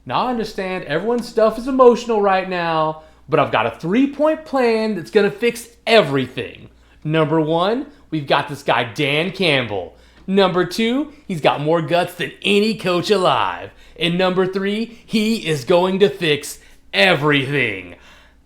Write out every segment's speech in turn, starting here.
Now I understand everyone's stuff is emotional right now, but I've got a 3-point plan that's going to fix everything. Number 1, we've got this guy Dan Campbell. Number 2, he's got more guts than any coach alive. And number 3, he is going to fix everything.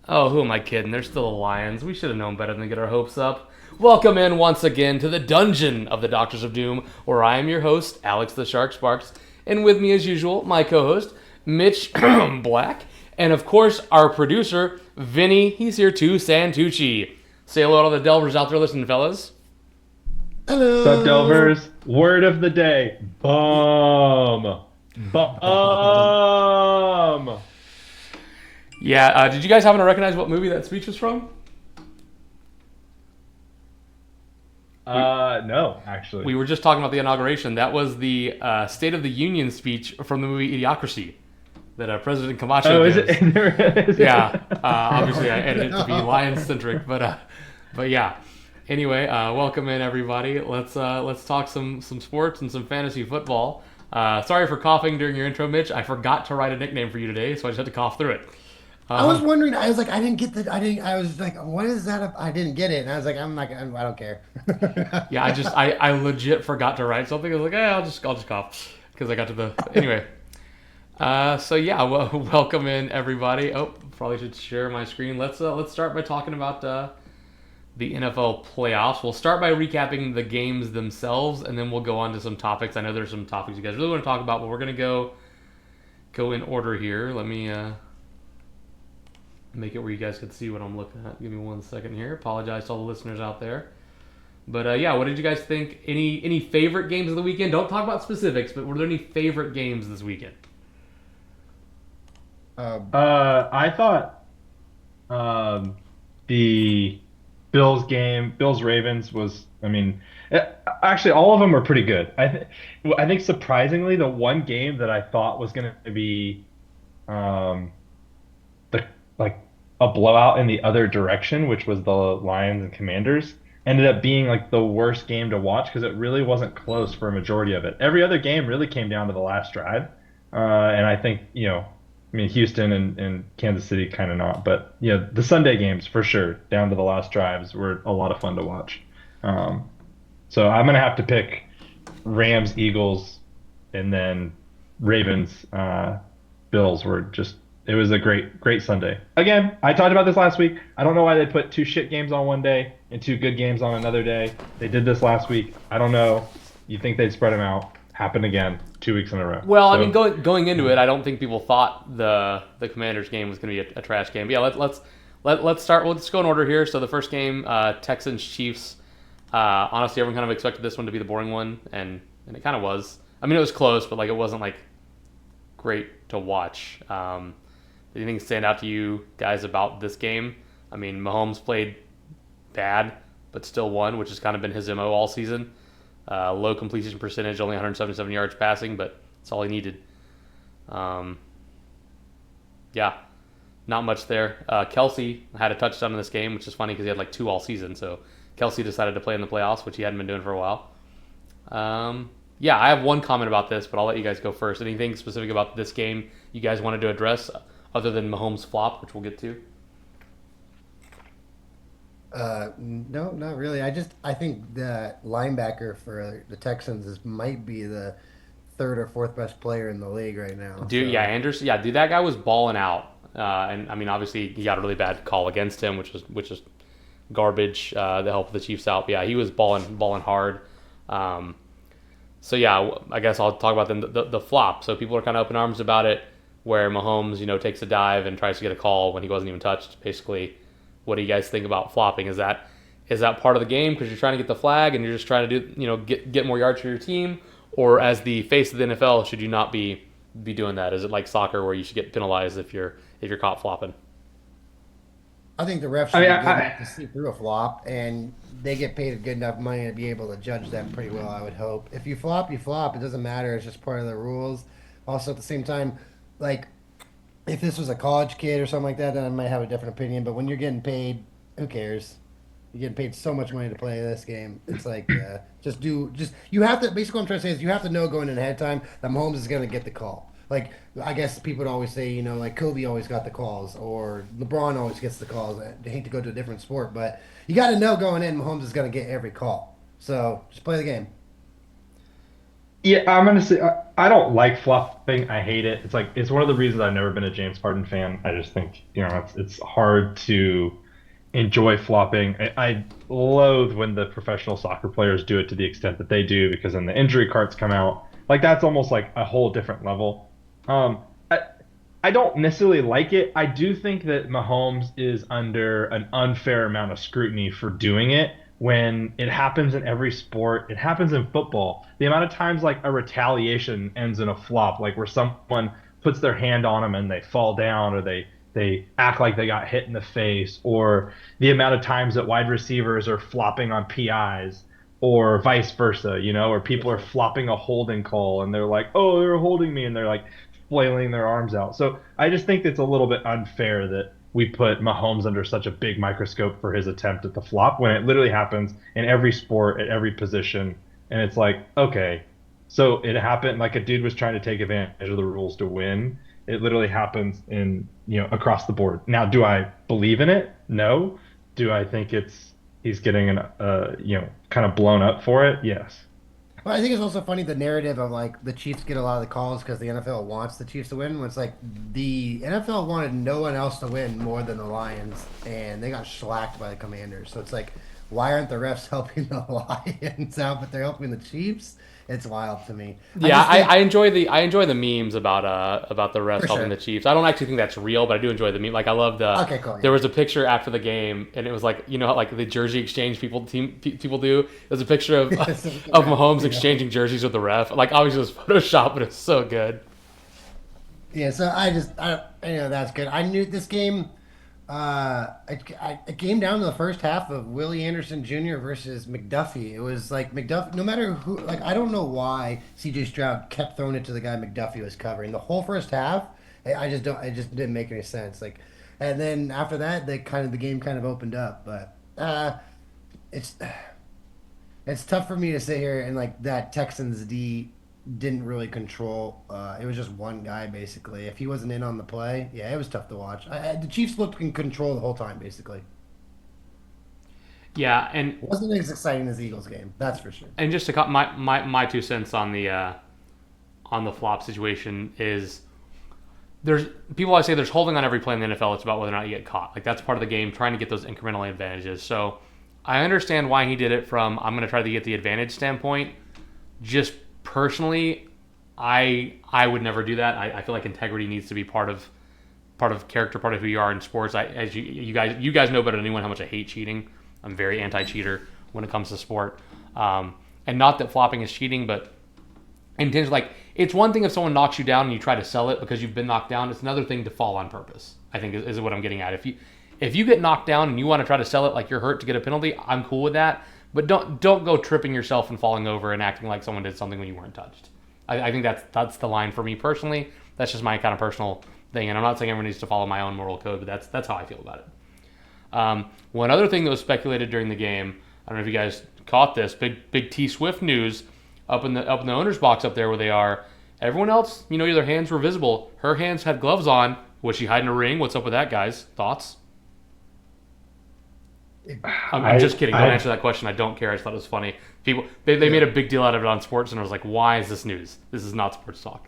Oh, who am I kidding? They're still the Lions. We should have known better than to get our hopes up. Welcome in once again to the dungeon of the Doctors of Doom, where I am your host, Alex the Shark Sparks. And with me as usual, my co-host, Mitch Black. And of course, our producer, Vinny. He's here too, Santucci. Say hello to all the Delvers out there listening, fellas. Hello. What's up, Delvers? Word of the day. Bum. Bum. Yeah, did you guys happen to recognize what movie that speech was from? No, actually. We were just talking about the inauguration. That was the State of the Union speech from the movie Idiocracy that President Camacho is gives. it? Yeah, obviously I edited it to be Lions-centric, but yeah. Anyway, welcome in everybody. Let's talk some sports and some fantasy football. Sorry for coughing during your intro, Mitch. I forgot to write a nickname for you today, so I just had to cough through it. I was wondering. I was like, I was like, what is that? I didn't get it, and I was like, I don't care. Yeah, I legit forgot to write something. I was like, I'll just cough because I got to the anyway. So yeah, welcome in everybody. Oh, probably should share my screen. Let's start by talking about the NFL playoffs. We'll start by recapping the games themselves, and then we'll go on to some topics. I know there's some topics you guys really want to talk about, but we're gonna go in order here. Let me make it where you guys can see what I'm looking at. Give me 1 second here. Apologize to all the listeners out there. But yeah, what did you guys think? Any favorite games of the weekend? Don't talk about specifics, but were there any favorite games this weekend? I thought the Bills Ravens was. I mean, actually, all of them were pretty good. I think surprisingly, the one game that I thought was going to be a blowout in the other direction, which was the Lions and Commanders, ended up being like the worst game to watch because it really wasn't close for a majority of it. Every other game really came down to the last drive, and I think Houston and Kansas City kind of not, but the Sunday games for sure down to the last drives were a lot of fun to watch. So I'm gonna have to pick Rams, Eagles, and then Ravens, Bills were just. It was a great Sunday. Again, I talked about this last week. I don't know why they put 2 shit games on one day and 2 good games on another day. They did this last week. I don't know. You think they'd spread them out? Happened again 2 weeks in a row. Well, so, I mean, going into it, I don't think people thought the Commanders game was going to be a trash game. But yeah, let's start. We'll just go in order here. So the first game, Texans Chiefs. Honestly, everyone kind of expected this one to be the boring one, and it kind of was. I mean, it was close, but it wasn't great to watch. Anything stand out to you guys about this game? I mean, Mahomes played bad, but still won, which has kind of been his MO all season. Low completion percentage, only 177 yards passing, but that's all he needed. Yeah, not much there. Kelsey had a touchdown in this game, which is funny because he had 2 all season. So Kelsey decided to play in the playoffs, which he hadn't been doing for a while. Yeah, I have one comment about this, but I'll let you guys go first. Anything specific about this game you guys wanted to address other than Mahomes' flop, which we'll get to? No, not really. I think the linebacker for the Texans might be the 3rd or 4th best player in the league right now. Dude, so. Yeah, Anderson. Yeah, dude, that guy was balling out. And I mean, obviously, he got a really bad call against him, which is garbage. To help the Chiefs out. But yeah, he was balling hard. So yeah, I guess I'll talk about the flop. So people are kind of up in arms about it, where Mahomes, takes a dive and tries to get a call when he wasn't even touched. Basically, what do you guys think about flopping? Is that part of the game because you're trying to get the flag and you're just trying to do get more yards for your team, or as the face of the NFL, should you not be doing that? Is it like soccer where you should get penalized if you're caught flopping? I think the refs should be good enough to see through a flop, and they get paid good enough money to be able to judge that pretty well, I would hope. If you flop, you flop. It doesn't matter. It's just part of the rules. Also, at the same time, if this was a college kid or something like that, then I might have a different opinion. But when you're getting paid, who cares? You're getting paid so much money to play this game. It's you have to, basically what I'm trying to say is you have to know going in ahead of time that Mahomes is going to get the call. like I guess people would always say, like Kobe always got the calls or LeBron always gets the calls. I hate to go to a different sport, but you got to know going in, Mahomes is going to get every call. So just play the game. Yeah, I'm gonna say I don't like flopping. I hate it. It's like it's one of the reasons I've never been a James Harden fan. I just think it's hard to enjoy flopping. I loathe when the professional soccer players do it to the extent that they do because then the injury cards come out. Like that's almost like a whole different level. I I don't necessarily like it. I do think that Mahomes is under an unfair amount of scrutiny for doing it when it happens in every sport. It happens in football. The amount of times like a retaliation ends in a flop, like where someone puts their hand on them and they fall down or they act like they got hit in the face, or the amount of times that wide receivers are flopping on PIs or vice versa, or people are flopping a holding call and they're like, "Oh, they're holding me," and they're like flailing their arms out. So I just think it's a little bit unfair that we put Mahomes under such a big microscope for his attempt at the flop when it literally happens in every sport at every position. And it's like, okay, so it happened like a dude was trying to take advantage of the rules to win. It literally happens in, across the board. Now, do I believe in it? No. Do I think he's getting kind of blown up for it? Yes. Well, I think it's also funny the narrative of like the Chiefs get a lot of the calls because the NFL wants the Chiefs to win. When it's like the NFL wanted no one else to win more than the Lions, and they got shellacked by the Commanders. So it's like, why aren't the refs helping the Lions out, but they're helping the Chiefs? It's wild to me. Yeah, I enjoy the memes about the refs For helping sure. the Chiefs. I don't actually think that's real, but I do enjoy the meme. Like I love the. Okay, cool. There was a picture after the game, and it was like how like the jersey exchange people do. There's a picture of of Mahomes exchanging jerseys with the ref. Like obviously it was Photoshop, but it's so good. Yeah, so that's good. I knew this game. It came down to the first half of Willie Anderson Jr. versus McDuffie. It was like McDuffie. No matter who, like I don't know why C.J. Stroud kept throwing it to the guy McDuffie was covering the whole first half. I just don't. It just didn't make any sense. Like, and then after that, the game kind of opened up. But it's it's tough for me to sit here and like that Texans D didn't really control. It was just one guy basically. If he wasn't in on the play, yeah, it was tough to watch. The Chiefs looked in control the whole time basically. Yeah, and It wasn't as exciting as the Eagles game, that's for sure. just to cut my 2 cents on the flop situation is there's people always say there's holding on every play in the NFL. It's about whether or not you get caught. Like that's part of the game, trying to get those incremental advantages. So I understand why he did it from I'm going to try to get the advantage standpoint. Just personally, I would never do that. I feel like integrity needs to be part of character, part of who you are in sports. As you guys know better than anyone how much I hate cheating. I'm very anti-cheater when it comes to sport. And not that flopping is cheating, but intention. Like it's one thing if someone knocks you down and you try to sell it because you've been knocked down. It's another thing to fall on purpose. I think is what I'm getting at. If you get knocked down and you want to try to sell it like you're hurt to get a penalty, I'm cool with that. But don't go tripping yourself and falling over and acting like someone did something when you weren't touched. I think that's the line for me personally. That's just my kind of personal thing, and I'm not saying everyone needs to follow my own moral code, but that's how I feel about it. One other thing that was speculated during the game, I don't know if you guys caught this, big T Swift news up in the owner's box up there where they are. Everyone else, their hands were visible. Her hands had gloves on. Was she hiding a ring? What's up with that, guys? Thoughts? I'm just kidding. Don't answer that question. I don't care. I just thought it was funny. People they made a big deal out of it on sports, and I was like, why is this news? This is not sports talk.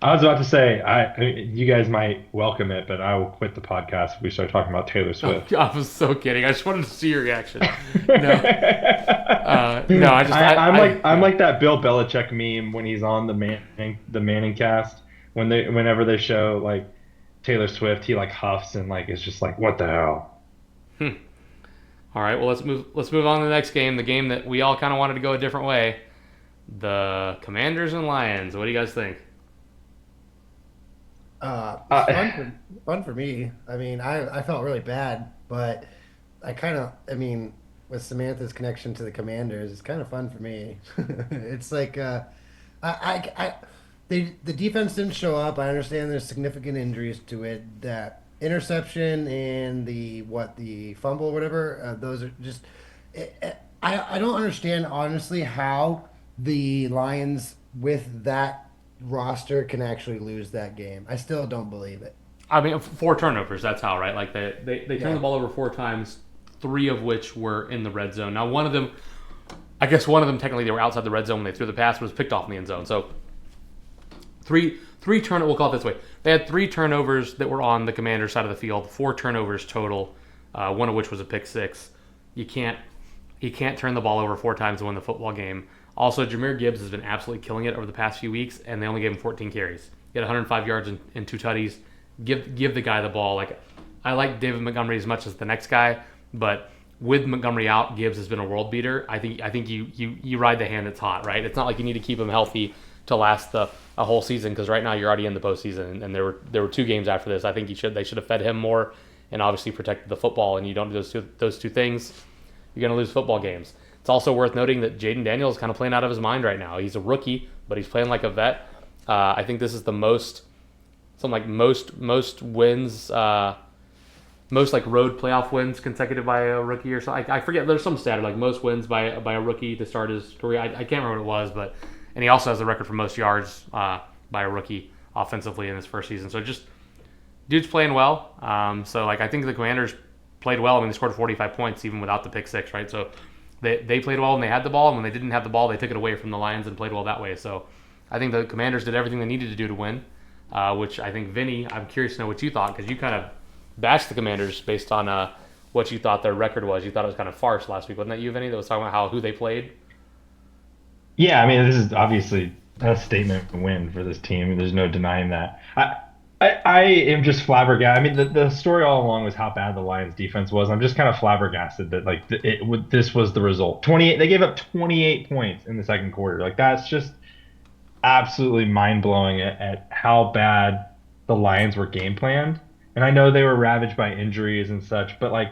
I was about to say, you guys might welcome it, but I will quit the podcast if we start talking about Taylor Swift. I was so kidding. I just wanted to see your reaction. No, I'm like that Bill Belichick meme when he's on the Manning cast whenever they show like Taylor Swift, he like huffs and like it's just like what the hell. All right, well let's move on to the next game, the game that we all kind of wanted to go a different way. The Commanders and Lions. What do you guys think? Fun for me. I mean, I felt really bad, but with Samantha's connection to the Commanders, it's kind of fun for me. It's like, the defense didn't show up. I understand there's significant injuries to it. That interception and the fumble, whatever, those are just, I don't understand honestly how the Lions with that roster can actually lose that game. I still don't believe it. I mean, 4 turnovers. That's how, right? Like they turned Yeah. the ball over 4 times, 3 of which were in the red zone. Now, one of them, I guess, one of them technically they were outside the red zone when they threw the pass, but was picked off in the end zone. So three turn. We'll call it this way. They had 3 turnovers that were on the Commanders' side of the field. 4 turnovers total. One of which was a pick six. You can't turn the ball over 4 times to win the football game. Also, Jahmyr Gibbs has been absolutely killing it over the past few weeks, and they only gave him 14 carries. He had 105 yards and 2 tutties. Give the guy the ball. Like, I like David Montgomery as much as the next guy, but with Montgomery out, Gibbs has been a world beater. I think you ride the hand that's hot, right? It's not like you need to keep him healthy to last a whole season, because right now you're already in the postseason, and there were 2 games after this. I think they should have fed him more and obviously protected the football. And you don't do those two things, you're going to lose football games. It's also worth noting that Jaden Daniels is kind of playing out of his mind right now. He's a rookie, but he's playing like a vet. I think this is the most wins, most like road playoff wins consecutive by a rookie or something. I forget. There's some stat like most wins by a rookie to start his career. I can't remember what it was, and he also has a record for most yards by a rookie offensively in his first season. So just dude's playing well. So like I think the Commanders played well. I mean, they scored 45 points even without the pick six, right? So they played well when they had the ball, and when they didn't have the ball, they took it away from the Lions and played well that way. So I think the Commanders did everything they needed to do to win, which I think, Vinny, I'm curious to know what you thought, because you kind of bashed the Commanders based on what you thought their record was. You thought it was kind of farce last week. Wasn't that you, Vinny, that was talking about who they played? Yeah, I mean, this is obviously a statement win for this team. There's no denying that. I am just flabbergasted. I mean, the story all along was how bad the Lions defense was. I'm just kind of flabbergasted that like this was the result. 28. They gave up 28 points in the second quarter. Like that's just absolutely mind blowing at how bad the Lions were game planned. And I know they were ravaged by injuries and such, but like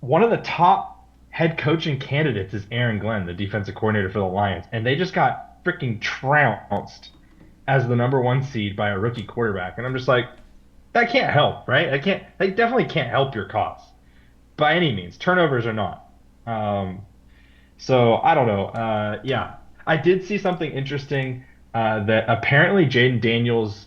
one of the top head coaching candidates is Aaron Glenn, the defensive coordinator for the Lions, and they just got freaking trounced as the number 1 seed by a rookie quarterback. And I'm just like, that can't help, right? They definitely can't help your cause by any means. Turnovers or not. So I don't know. Yeah, I did see something interesting that apparently Jaden Daniels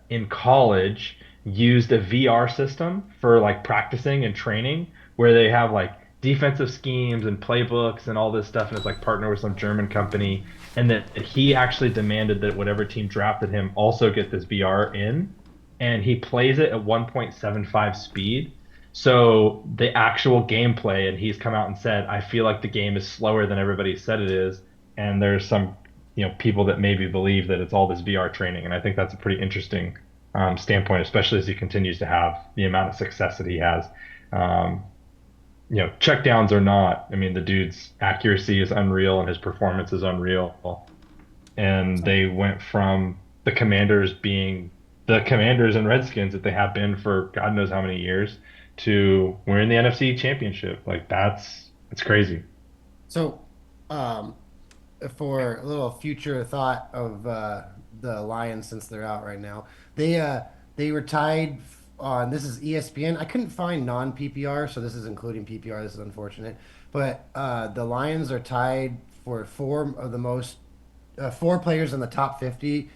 in college used a VR system for like practicing and training, where they have like defensive schemes and playbooks and all this stuff, and it's like partner with some German company, and that he actually demanded that whatever team drafted him also get this VR in, and he plays it at 1.75 speed. So the actual gameplay, and he's come out and said, I feel like the game is slower than everybody said it is, and there's some people that maybe believe that it's all this VR training, and I think that's a pretty interesting standpoint, especially as he continues to have the amount of success that he has. Checkdowns or not, I mean, the dude's accuracy is unreal and his performance is unreal. And they went from the Commanders being the Commanders and Redskins that they have been for God knows how many years to we're in the NFC Championship. Like it's crazy. So, for a little future thought of the Lions, since they're out right now, they were tied on, this is ESPN. I couldn't find non-PPR, so this is including PPR. This is unfortunate, but the Lions are tied for 4 of the most 4 players in the top 50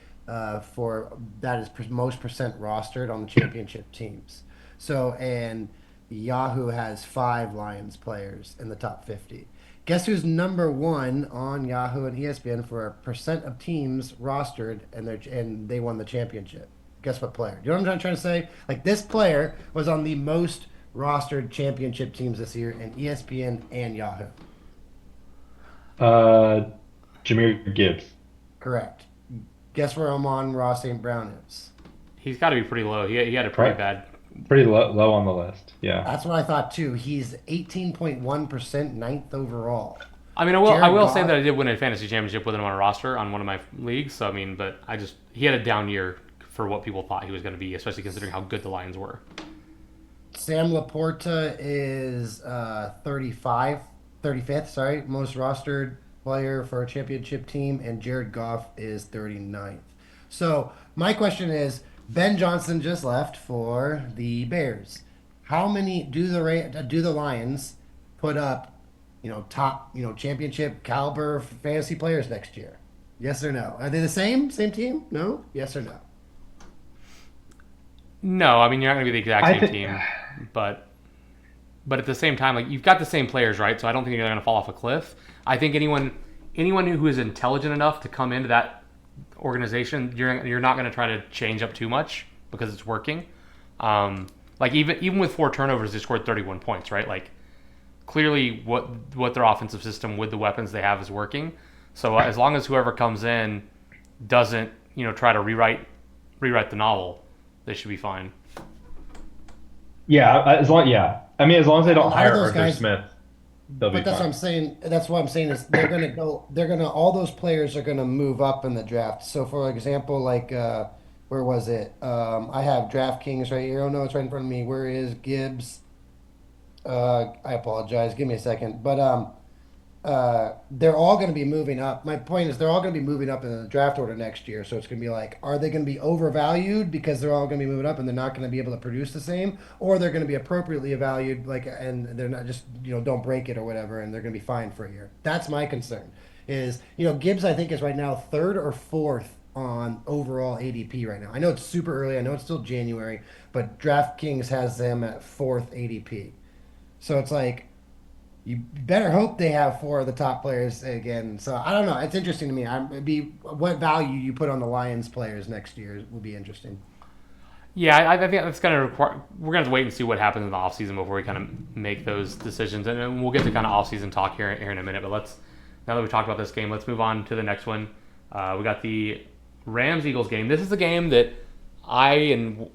for that is most percent rostered on the championship teams. So, and Yahoo has 5 Lions players in the top 50. Guess who's number 1 on Yahoo and ESPN for a percent of teams rostered, and they won the championship? Guess what player? Do you know what I'm trying to say? Like, this player was on the most rostered championship teams this year in ESPN and Yahoo. Jahmyr Gibbs. Correct. Guess where Amon-Ra St. Brown is? He's got to be pretty low. He had a pretty bad. Pretty low on the list. Yeah. That's what I thought too. He's 18.1%, 9th overall. I mean, I will say that I did win a fantasy championship with him on a roster on one of my leagues. So I mean, but he had a down year for what people thought he was going to be, especially considering how good the Lions were. Sam Laporta is 35th, most rostered player for a championship team, and Jared Goff is 39th. So my question is, Ben Johnson just left for the Bears. How many do the Lions put up, top, championship caliber fantasy players next year? Yes or no? Are they the same? Same team? No? Yes or no? No, I mean you're not going to be the exact I same think, team, but at the same time, like you've got the same players, right? So I don't think you're going to fall off a cliff. I think anyone who is intelligent enough to come into that organization, you're not going to try to change up too much because it's working. Like even with 4 turnovers, they scored 31 points, right? Like clearly, what their offensive system with the weapons they have is working. So as long as whoever comes in doesn't try to rewrite the novel, they should be fine. yeah, I mean, as long as they A don't lot of hire those Arthur guys, Smith, they'll be but that's what fine. I'm saying. That's what I'm saying is all those players are gonna move up in the draft. So for example, like where was it? I have DraftKings right here. Oh no, it's right in front of me. Where is Gibbs? I apologize. Give me a second. But they're all going to be moving up. My point is they're all going to be moving up in the draft order next year. So it's going to be like, are they going to be overvalued because they're all going to be moving up and they're not going to be able to produce the same, or they're going to be appropriately valued, like, and they're not just don't break it or whatever, and they're going to be fine for a year. That's my concern. Is Gibbs I think is right now third or fourth on overall ADP right now. I know it's super early. I know it's still January, but DraftKings has them at fourth ADP. So it's like you better hope they have four of the top players again. So I don't know. It's interesting to me. It'd be what value you put on the Lions players next year will be interesting. Yeah, I think that's going to require. We're going to have to wait and see what happens in the offseason before we kind of make those decisions, and we'll get to kind of offseason talk here in a minute. But now that we talked about this game, let's move on to the next one. We got the Rams Eagles game. This is the game that I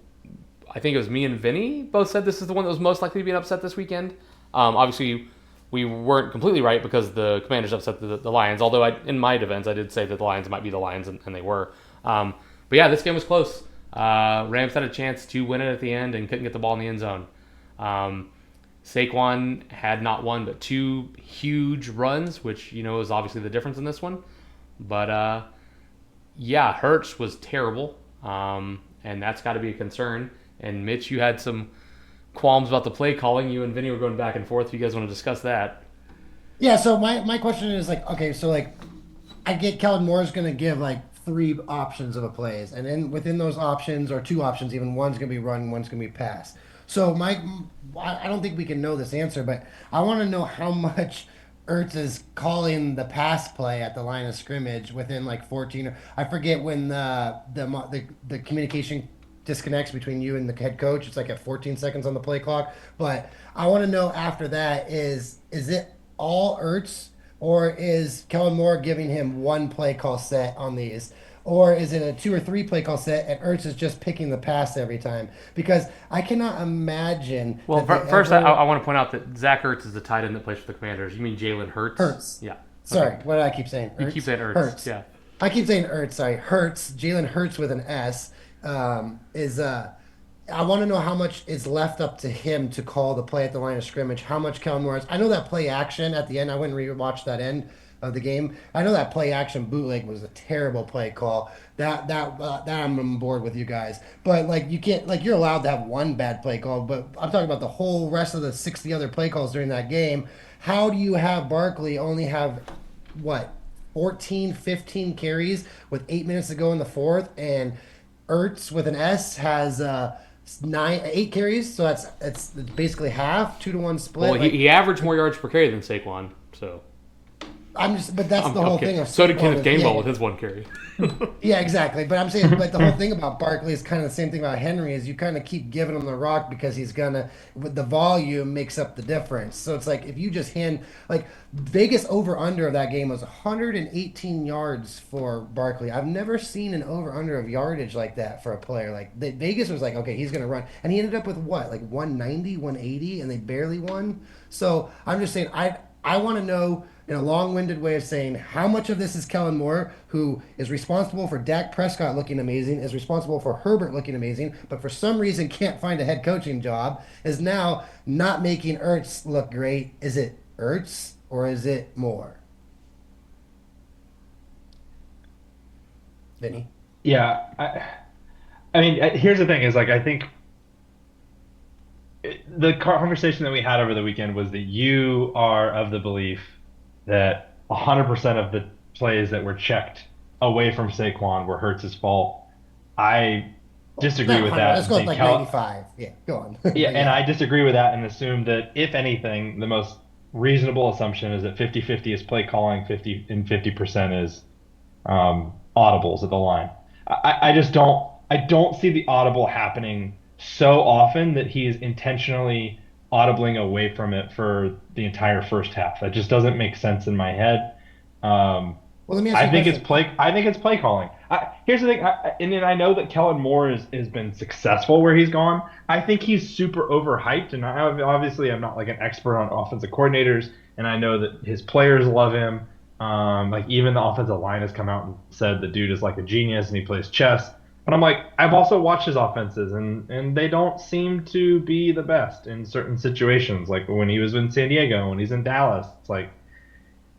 think it was me and Vinny both said this is the one that was most likely to be an upset this weekend. Obviously, we weren't completely right because the Commanders upset the Lions. Although in my defense, I did say that the Lions might be the Lions, and they were. But yeah, this game was close. Rams had a chance to win it at the end and couldn't get the ball in the end zone. Saquon had not one but two huge runs, which is obviously the difference in this one. But yeah, Hurts was terrible, and that's got to be a concern. And Mitch, you had some qualms about the play calling. You and Vinny were going back and forth. If you guys want to discuss that. Yeah. So my question is like, okay, so like, I get Kellen Moore's going to give like three options of a plays, and then within those options or two options, even one's going to be run, one's going to be pass. So I don't think we can know this answer, but I want to know how much Ertz is calling the pass play at the line of scrimmage within like 14. I forget when the communication disconnects between you and the head coach. It's like at 14 seconds on the play clock. But I want to know after that is it all Ertz, or is Kellen Moore giving him one play call set on these? Or is it a two or three play call set and Ertz is just picking the pass every time? Because I cannot imagine Well, that they first, I, ever I want to point out that Zach Ertz is the tight end that plays for the Commanders. You mean Jalen Hurts? Hurts. Yeah. Sorry, Okay. what did I keep saying? You keep Ertz? saying Ertz. Hurts. Yeah. I keep saying Ertz. Sorry, Hurts. Jalen Hurts with an S. Is I want to know how much is left up to him to call the play at the line of scrimmage. How much Kellen Moore is. I know that play action at the end. I wouldn't rewatch that end of the game. I know that play action bootleg was a terrible play call. That I'm on board with you guys. But like you can't like you're allowed to have one bad play call. But I'm talking about the whole rest of the 60 other play calls during that game. How do you have Barkley only have what 14, 15 carries with 8 minutes to go in the fourth, and Ertz with an S has 8 carries, so it's basically half, 2-to-1 split. Well, he, Like he averaged more yards per carry than Saquon, so but that's the whole thing. okay. Of So did Saquon Kenneth Gainwell yeah, with his one carry. yeah, exactly. But I'm saying, but the whole thing about Barkley is kind of the same thing about Henry. Is you kind of keep giving him the rock because he's gonna, with the volume makes up the difference. So it's like if you just hand like Vegas over under of that game was 118 yards for Barkley. I've never seen an over under of yardage like that for a player. Like Vegas was like, okay, he's gonna run, and he ended up with what, like 190, 180, and they barely won. So I'm just saying, I want to know in a long-winded way of saying how much of this is Kellen Moore, who is responsible for Dak Prescott looking amazing, is responsible for Herbert looking amazing, but for some reason can't find a head coaching job, is now not making Ertz look great. Is it Ertz or is it Moore? Vinny? Yeah, I mean, here's the thing: is like I think the conversation that we had over the weekend was that you are of the belief that 100% of the plays that were checked away from Saquon were Hurts' fault. I disagree Not with 100. that Let's and go with think like Cal 95. Yeah, go on. yeah, But and yeah, I disagree with that and assume that if anything, the most reasonable assumption is that 50-50 is play calling, 50% is audibles at the line. I just don't see the audible happening so often that he is intentionally audibling away from it for the entire first half. That just doesn't make sense in my head. Um, well, let me ask you a question. I think it's play calling. Here's the thing, and then I know that Kellen Moore has been successful where he's gone. I think he's super overhyped, and obviously I'm not like an expert on offensive coordinators, and I know that his players love him. Like even the offensive line has come out and said the dude is like a genius and he plays chess. But I'm like, I've also watched his offenses and they don't seem to be the best in certain situations. Like when he was in San Diego, when he's in Dallas, it's like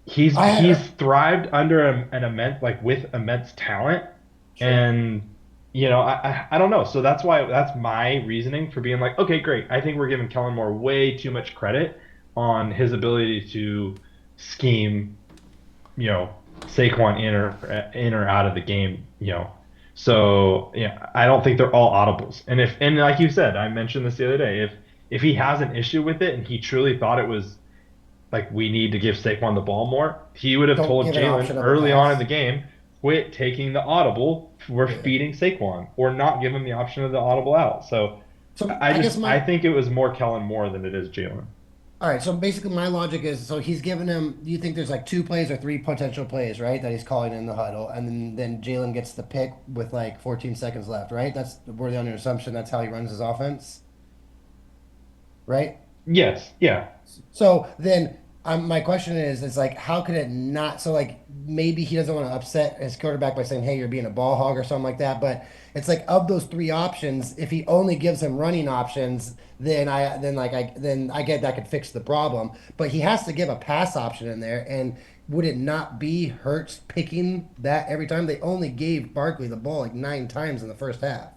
he's I thrived under an immense like with immense talent, Sure. and I don't know. So that's my reasoning for being like, okay, great. I think we're giving Kellen Moore way too much credit on his ability to scheme, you know, Saquon in or out of the game, So yeah, I don't think they're all audibles. And like you said, I mentioned this the other day, if he has an issue with it and he truly thought it was like we need to give Saquon the ball more, he would have Don't told give an Jalen option of a early on in pass. the game, quit taking the audible. We're Yeah. feeding Saquon, or not give him the option of the audible out. So So I guess I my think it was more Kellen Moore than it is Jalen. All right. So basically, my logic is so he's given him. Do you think there's like two plays or three potential plays, right? That he's calling in the huddle, and then Jalen gets the pick with like 14 seconds left, right? That's we're on your assumption that's how he runs his offense, right? Yes, yeah. So then, my question is, it's like, how could it not? So like, maybe he doesn't want to upset his quarterback by saying, "Hey, you're being a ball hog" or something like that. But it's like of those three options, if he only gives him running options, then I get that could fix the problem. But he has to give a pass option in there, and would it not be Hurts picking that every time? They only gave Barkley the ball like 9 times in the first half.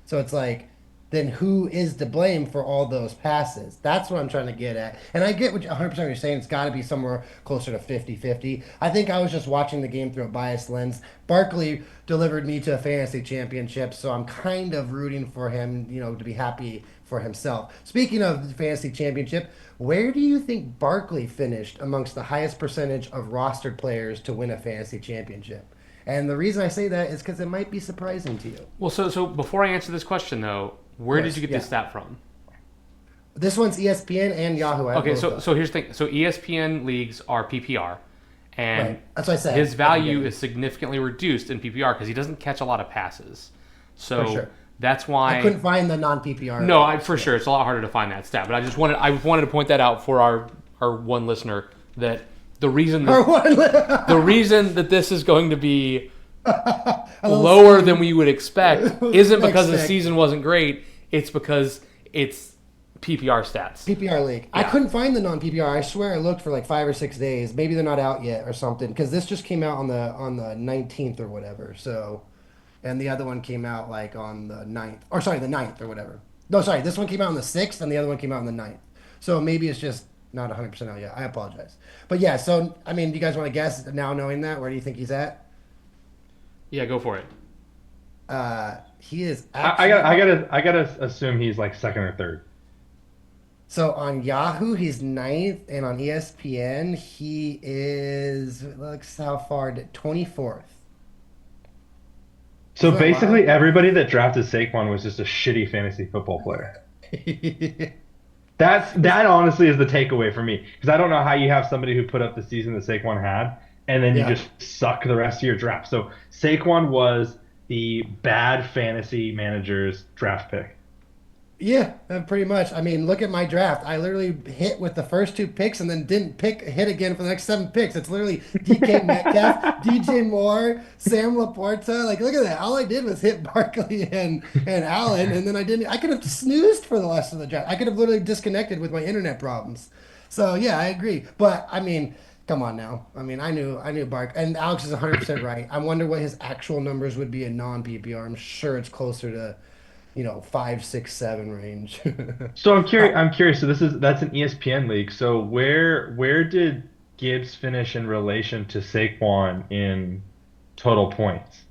So it's like, then who is to blame for all those passes? That's what I'm trying to get at. And I get what 100% you're saying. It's got to be somewhere closer to 50-50. I think I was just watching the game through a biased lens. Barkley delivered me to a fantasy championship, so I'm kind of rooting for him, to be happy for himself. Speaking of the fantasy championship, where do you think Barkley finished amongst the highest percentage of rostered players to win a fantasy championship? And the reason I say that is because it might be surprising to you. Well, so before I answer this question though, Of where did course, you get yeah. this stat from? This one's ESPN and Yahoo. I have Okay, both so up. so here's the thing. So ESPN leagues are PPR, and Right. That's what I said. his At the value beginning. is significantly reduced in PPR because he doesn't catch a lot of passes. For So sure. that's I why. couldn't find the non PPR. No, for sure, it's a lot harder to find that stat. But I wanted to point that out for our one listener that the reason Or that one. the reason that this is going to be A little lower than we would expect isn't because the Expect. season wasn't great. It's because it's PPR stats. PPR league. I Yeah. couldn't find the non PPR. I swear I looked for like 5 or 6 days. Maybe they're not out yet or something. Because this just came out on the 19th or whatever. So, and the other one came out like on the 9th. Or sorry, the 9th or whatever. No, sorry. This one came out on the 6th and the other one came out on the 9th. So maybe it's just not 100% out yet. I apologize. But yeah, so I mean, do you guys want to guess now knowing that? Where do you think he's at? Yeah, go for it. He is I, I actually got I gotta I gotta assume he's like second or third. so on Yahoo he's ninth, and on ESPN he is looks how far 24th. So Isn't that basically, wild? everybody that drafted Saquon was just a shitty fantasy football player. That honestly is the takeaway for me because I don't know how you have somebody who put up the season that Saquon had and then you Yeah. just suck the rest of your draft. So Saquon was the bad fantasy manager's draft pick. Yeah, pretty much. I mean, look at my draft. I literally hit with the first two picks and then didn't hit again for the next 7 picks. It's literally DK Metcalf, DJ Moore, Sam Laporta. Like, look at that. All I did was hit Barkley and Allen, and then I could have snoozed for the rest of the draft. I could have literally disconnected with my internet problems. So yeah, I agree. But I mean, come on now. I mean, I knew Bark, and Alex is 100% right. I wonder what his actual numbers would be in non PPR. I'm sure it's closer to 5, 6, 7 range. So I'm curious. I'm curious. So that's an ESPN league. So where did Gibbs finish in relation to Saquon in total points.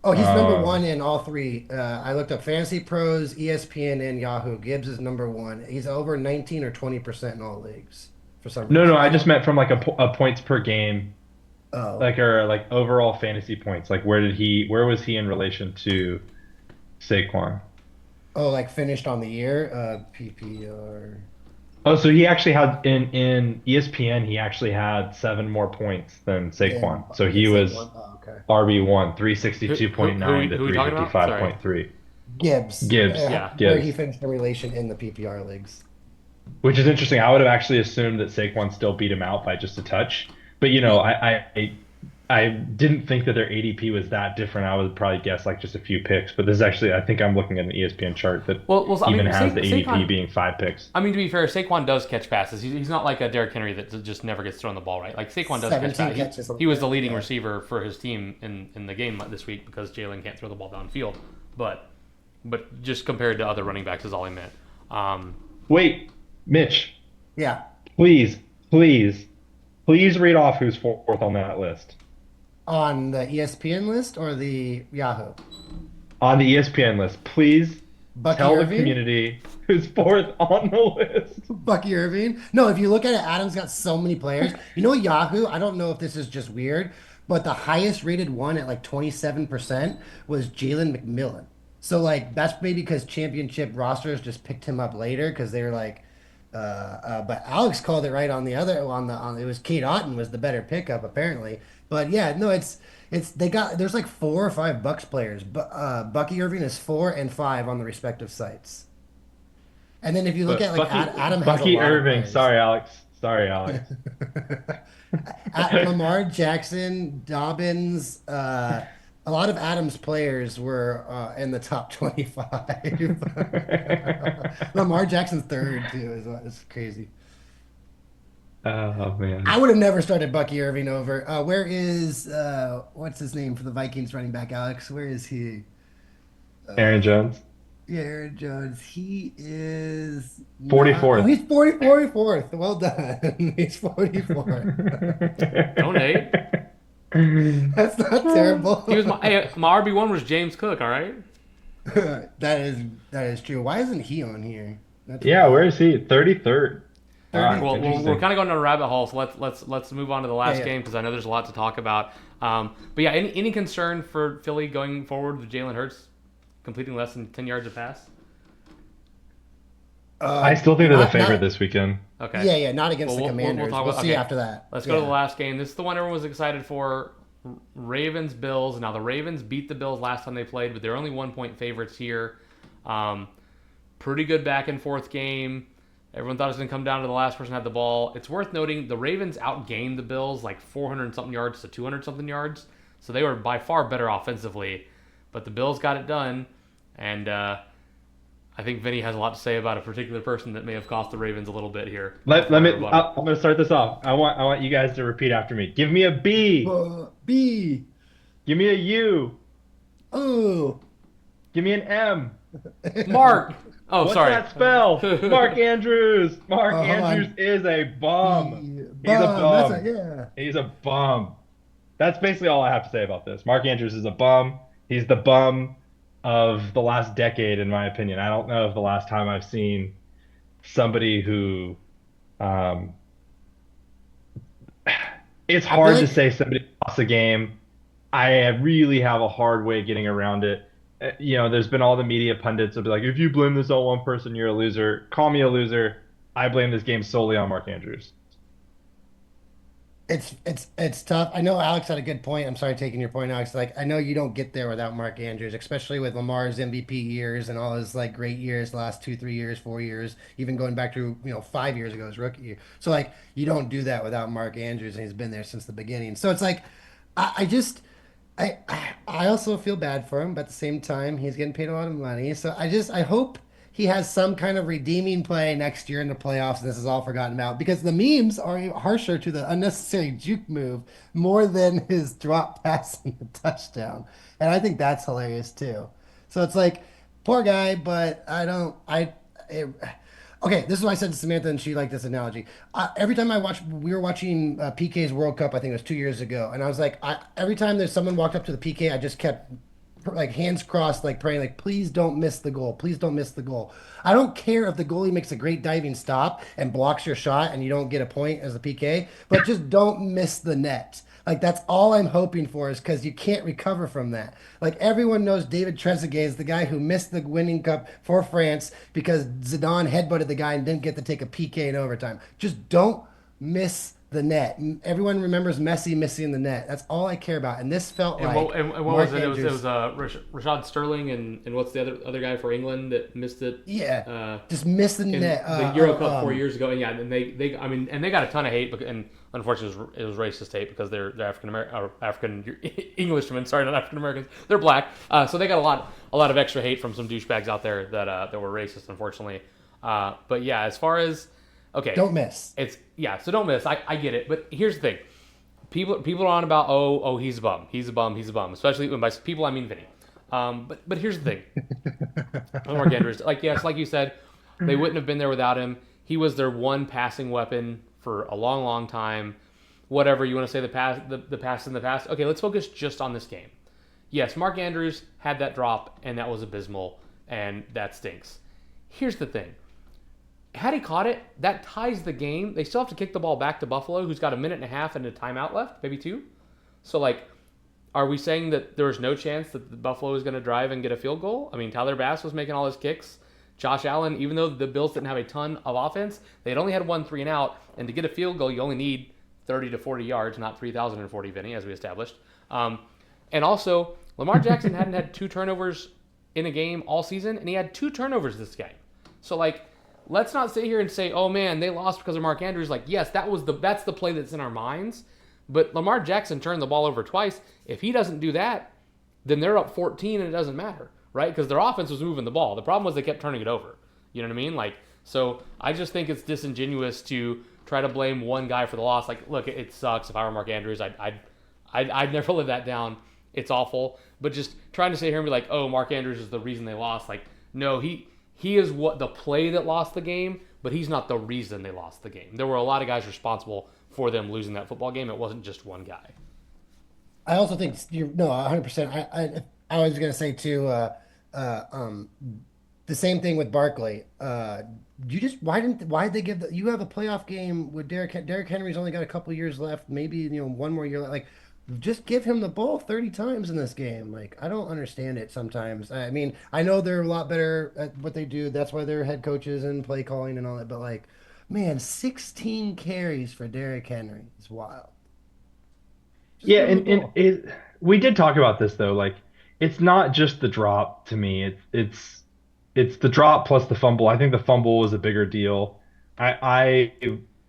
Oh, he's number Um, one in all three. I looked up Fantasy Pros, ESPN, and Yahoo. Gibbs is number one. He's over 19 or 20% in all leagues for some no, no, reason. I I just don't. meant from like a points per game, Oh, like or like overall fantasy points. Like where was he in relation to Saquon? oh, like finished on the year. PPR. Oh, so he actually had in ESPN, he actually had 7 more points than Then Saquon. So then he was Saquon. Oh, okay. RB1, Who who 362.9 to who are we talking about? Sorry. 355.3. Gibbs, Gibbs, Yeah. where he Gibbs. finished in relation in the PPR leagues. Which is interesting. I would have actually assumed that Saquon still beat him out by just a touch. But Yeah. I didn't think that their ADP was that different. I would probably guess like just a few picks. But this is actually, I think I'm looking at an ESPN chart that Well, I even mean, has the ADP Saquon. being 5 picks. I mean, to be fair, Saquon does catch passes. He's not like a Derrick Henry that just never gets thrown the ball right. Like Saquon does catch 17 passes. catches. He was the leading Yeah. receiver for his team in the game this week because Jalen can't throw the ball downfield. But just compared to other running backs is all I meant. Um, Wait, Mitch, Yeah. please, please, please read off who's fourth on that list. On the ESPN list or the Yahoo? On the ESPN list, please Bucky tell the Irving? community who's fourth on the list. Bucky Irving? No, if you look at it, Adams got so many players. You know, Yahoo, I don't know if this is just weird, but the highest rated one at like 27% was Jalen McMillan. So, like, that's maybe because championship rosters just picked him up later because they were like, but Alex called it right on the other on it was Kate Otten was the better pickup apparently. But yeah, no, it's they got there's like 4 or 5 Bucks players, but Bucky Irving is 4 and 5 on the respective sites. And then if you look at But like Adam has a Bucky lot of Irving, players. sorry, Alex. Sorry, Alex. Lamar Jackson, Dobbins, a lot of Adams players were in the top 25. Lamar Jackson's third too is crazy. Oh I man. would have never started Bucky Irving over. Where is what's his name for the Vikings running back, Alex? Where is he? Aaron Jones. Yeah, Aaron Jones. He is not. Oh, 44th. he's 44th. Well done. He's 44th. don't hate. That's not terrible. My RB1 was James Cook. All right. That is true. Why isn't he on here? That's Yeah, where weird. is he? 33rd. Ah, 30. Well, we're interesting. kind of going down a rabbit hole, so let's move on to the Yeah, last yeah. game because I know there's a lot to talk about. But yeah, any concern for Philly going forward with Jalen Hurts completing less than 10 yards a pass? I still think they're the favorite Not. this weekend. Okay. Yeah, yeah. Not against Well, the we'll Commanders. talk We'll about. see Okay, after that. let's go to the Yeah. last game. This is the one everyone was excited for. Ravens Bills. Now the Ravens beat the Bills last time they played, but they're only 1 point favorites here. Um, Pretty good back and forth game. Everyone thought it was going to come down to the last person had the ball. It's worth noting the Ravens outgained the Bills like 400 something yards to 200 something yards, so they were by far better offensively. But the Bills got it done, and I think Vinny has a lot to say about a particular person that may have cost the Ravens a little bit here. Let me. Rebuttal. I'm gonna start this off. I want you guys to repeat after me. Give me a B. B. Give me a U. Oh. Give me an M. Mark. Oh, What's sorry. that spell? Mark Andrews. Mark Hold Andrews on. is a bum. B. He's a That's bum. yeah. He's a bum. That's basically all I have to say about this. Mark Andrews is a bum. He's the bum of the last decade, in my opinion. I don't know if the last time I've seen somebody who, um, it's I feel hard to like say somebody lost a game. I really have a hard way getting around it. There's been all the media pundits will be like, if you blame this on one person, you're a loser. Call me a loser. I blame this game solely on Mark Andrews. it's tough. I know Alex had a good point. I'm sorry taking your point, Alex. Like I know you don't get there without Mark Andrews, especially with Lamar's MVP years and all his like great years, the last 2, 3 years, 4 years, even going back to 5 years ago his rookie year. So like you don't do that without Mark Andrews, and he's been there since the beginning. So it's like I just I also feel bad for him, but at the same time he's getting paid a lot of money. So I hope he has some kind of redeeming play next year in the playoffs, and this is all forgotten about because the memes are harsher to the unnecessary juke move more than his drop pass and the touchdown. And I think that's hilarious too. So it's like, poor guy, but I don't, I, it, Okay, this is what I said to Samantha, and she liked this analogy. Every time we were watching PK's World Cup, I think it was 2 years ago, and I was like, every time there's someone walked up to the PK, I just kept like hands crossed, like praying, like, please don't miss the goal. Please don't miss the goal. I don't care if the goalie makes a great diving stop and blocks your shot and you don't get a point as a PK, but just don't miss the net. Like that's all I'm hoping for is because you can't recover from that. Like everyone knows David Trezeguet is the guy who missed the winning cup for France because Zidane headbutted the guy and didn't get to take a PK in overtime. Just don't miss the net. Everyone remembers Messi missing the net. That's all I care about. And this felt And like what Mark was it? Andrews, It was Rashad Sterling and what's the other guy for England that missed it? just miss the In net. the Euro Cup 4 years ago, and yeah, and they I mean, and they got a ton of hate, and unfortunately, it was racist hate because they're African Englishmen. Sorry, not African Americans. They're black, so they got a lot of extra hate from some douchebags out there that were racist, unfortunately. But yeah, as far as okay, don't miss. So don't miss. I get it, but here's the thing: people are on about oh he's a bum, especially when by people I mean Vinny. But here's the thing: Mark Andrews, like you said, they wouldn't have been there without him. He was their one passing weapon for a long time. Whatever you want to say, the past in the past. Okay, let's focus just on this game. Yes, Mark Andrews had that drop, and that was abysmal, and that stinks. Here's the thing. Had he caught it, that ties the game. They still have to kick the ball back to Buffalo, who's got a minute and a half and a timeout left, maybe 2. So, like, are we saying that there's no chance that the Buffalo is going to drive and get a field goal? I mean, Tyler Bass was making all his kicks. Josh Allen, even though the Bills didn't have a ton of offense, they had only had 1 3 and out. And to get a field goal, you only need 30 to 40 yards, not 3,040, Vinny, as we established. And also, Lamar Jackson hadn't had 2 turnovers in a game all season, and he had 2 turnovers this game. So, like, let's not sit here and say, oh, man, they lost because of Mark Andrews. Like, yes, that's the play that's in our minds. But Lamar Jackson turned the ball over twice. If he doesn't do that, then they're up 14 and it doesn't matter, right? Because their offense was moving the ball. The problem was they kept turning it over. You know what I mean? Like, so I just think it's disingenuous to try to blame one guy for the loss. Like, look, it sucks. If I were Mark Andrews, I'd never live that down. It's awful. But just trying to sit here and be like, oh, Mark Andrews is the reason they lost. Like, no, he is what the play that lost the game, but he's not the reason they lost the game. There were a lot of guys responsible for them losing that football game. It wasn't just one guy. I also think 100%. I was going to say too, the same thing with Barkley. Why did they give you have a playoff game with Derrick Henry's only got a couple years left, maybe, one more year left. Like, just give him the ball 30 times in this game. Like, I don't understand it sometimes. I mean, I know they're a lot better at what they do. That's why they're head coaches and play calling and all that. But, like, man, 16 carries for Derrick Henry is wild. We did talk about this though. Like, it's not just the drop to me. It's the drop plus the fumble. I think the fumble was a bigger deal. I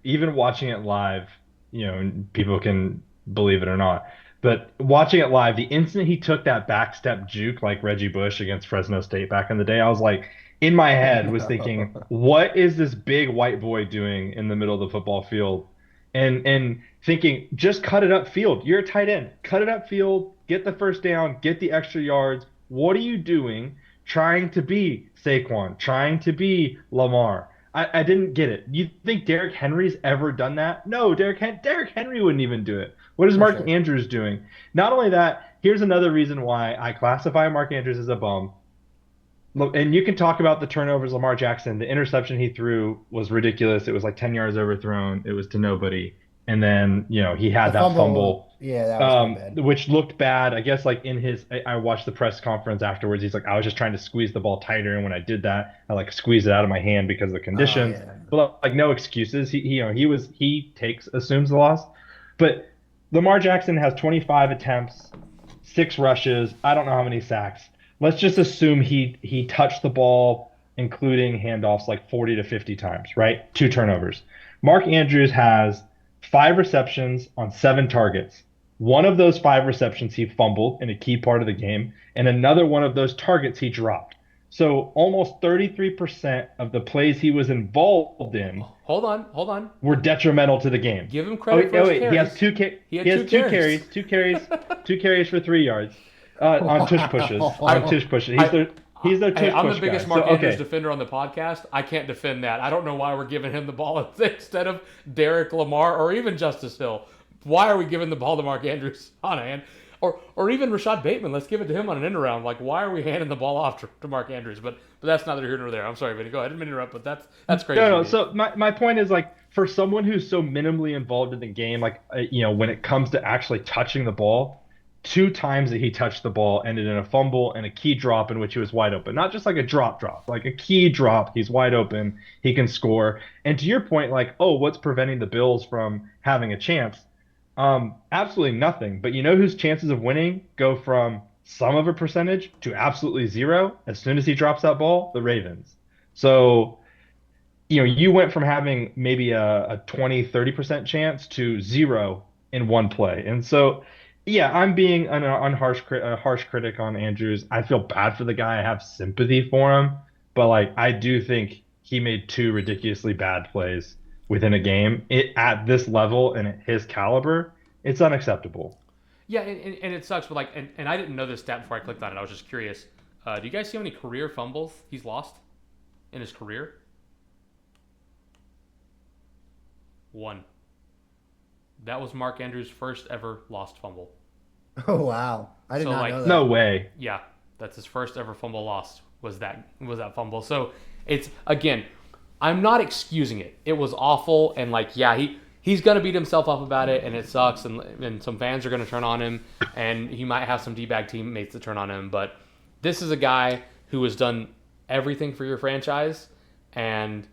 even watching it live, and people can believe it or not, but watching it live, the instant he took that back step juke like Reggie Bush against Fresno State back in the day, I was like, in my head was thinking, what is this big white boy doing in the middle of the football field? And thinking, just cut it up field. You're a tight end. Cut it up field, get the first down, get the extra yards. What are you doing trying to be Saquon, trying to be Lamar? I didn't get it. You think Derrick Henry's ever done that? No, Derrick Henry wouldn't even do it. What is Mark Andrews doing? Not only that, here's another reason why I classify Mark Andrews as a bum. And you can talk about the turnovers, Lamar Jackson. The interception he threw was ridiculous. It was like 10 yards overthrown. It was to nobody. And then, he had that fumble. Yeah, that was bad. Which looked bad. I guess, like, I watched the press conference afterwards. He's like, I was just trying to squeeze the ball tighter. And when I did that, I, like, squeezed it out of my hand because of the conditions. Oh, yeah. But, like, no excuses. He assumes the loss. But Lamar Jackson has 25 attempts, 6 rushes. I don't know how many sacks. Let's just assume he touched the ball, including handoffs, like 40 to 50 times, right? 2 turnovers. Mark Andrews has 5 receptions on 7 targets. One of those 5 receptions he fumbled in a key part of the game, and another one of those targets he dropped. So almost 33% of the plays he was involved in Hold on. were detrimental to the game. Give him credit for his carries. He has 2 carries. 2 carries for 3 yards. On tush pushes. He's their Hey, I'm the push biggest guy. Mark So, Andrews okay. defender on the podcast. I can't defend that. I don't know why we're giving him the ball instead of Derek Lamar or even Justice Hill. Why are we giving the ball to Mark Andrews on a hand? Or even Rashad Bateman. Let's give it to him on an end around. Like, why are we handing the ball off to Mark Andrews? But that's neither here nor there. I'm sorry, Vinny. Go ahead. I didn't mean to interrupt, but that's crazy. No, no. So my point is like for someone who's so minimally involved in the game, like when it comes to actually touching the ball, 2 times that he touched the ball ended in a fumble and a key drop in which he was wide open. Not just like a drop, like a key drop. He's wide open. He can score. And to your point, like, oh, what's preventing the Bills from having a chance? Absolutely nothing. But you know whose chances of winning go from some of a percentage to absolutely zero as soon as he drops that ball? The Ravens. So, you went from having maybe a 20-30% chance to zero in one play. And so, yeah, I'm being a harsh critic on Andrews. I feel bad for the guy. I have sympathy for him. But, like, I do think he made 2 ridiculously bad plays within a game. At this level and at his caliber, it's unacceptable. Yeah, and it sucks. But like, and I didn't know this stat before I clicked on it. I was just curious. Do you guys see how many career fumbles he's lost in his career? 1. That was Mark Andrews' first ever lost fumble. Oh wow, I did So, not like, know that. No way. Yeah, that's his first ever fumble lost. Was that fumble? So it's again, I'm not excusing it. It was awful, and like, yeah, he's gonna beat himself up about it, and it sucks, and some fans are gonna turn on him, and he might have some D-bag teammates that turn on him. But this is a guy who has done everything for your franchise, and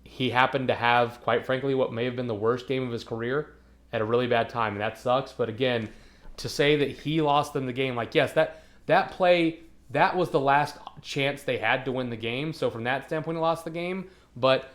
he happened to have, quite frankly, what may have been the worst game of his career at a really bad time, and that sucks. But again, to say that he lost them the game, like, yes, that play, that was the last chance they had to win the game. So from that standpoint, he lost the game. But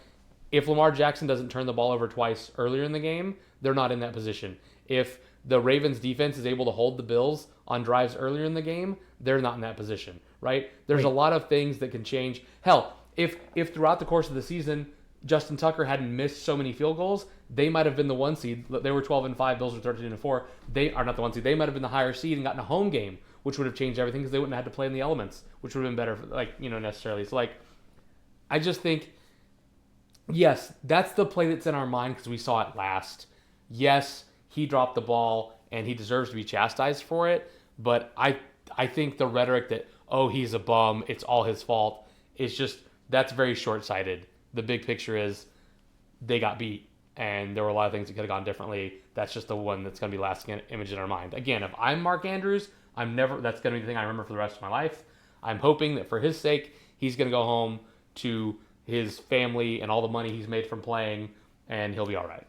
if Lamar Jackson doesn't turn the ball over twice earlier in the game, they're not in that position. If the Ravens defense is able to hold the Bills on drives earlier in the game, they're not in that position, right? There's a lot of things that can change. Hell, if throughout the course of the season, Justin Tucker hadn't missed so many field goals, they might have been the 1 seed. They were 12-5. Bills were 13-4. They are not the 1 seed. They might have been the higher seed and gotten a home game, which would have changed everything because they wouldn't have had to play in the elements, which would have been better, necessarily. So, like, I just think, yes, that's the play that's in our mind because we saw it last. Yes, he dropped the ball and he deserves to be chastised for it. But I think the rhetoric that, oh, he's a bum, it's all his fault, is just, that's very short-sighted. The big picture is they got beat, and there were a lot of things that could have gone differently. That's just the one that's going to be lasting image in our mind. Again, if I'm Mark Andrews, that's going to be the thing I remember for the rest of my life. I'm hoping that for his sake, he's going to go home to his family and all the money he's made from playing, and he'll be all right.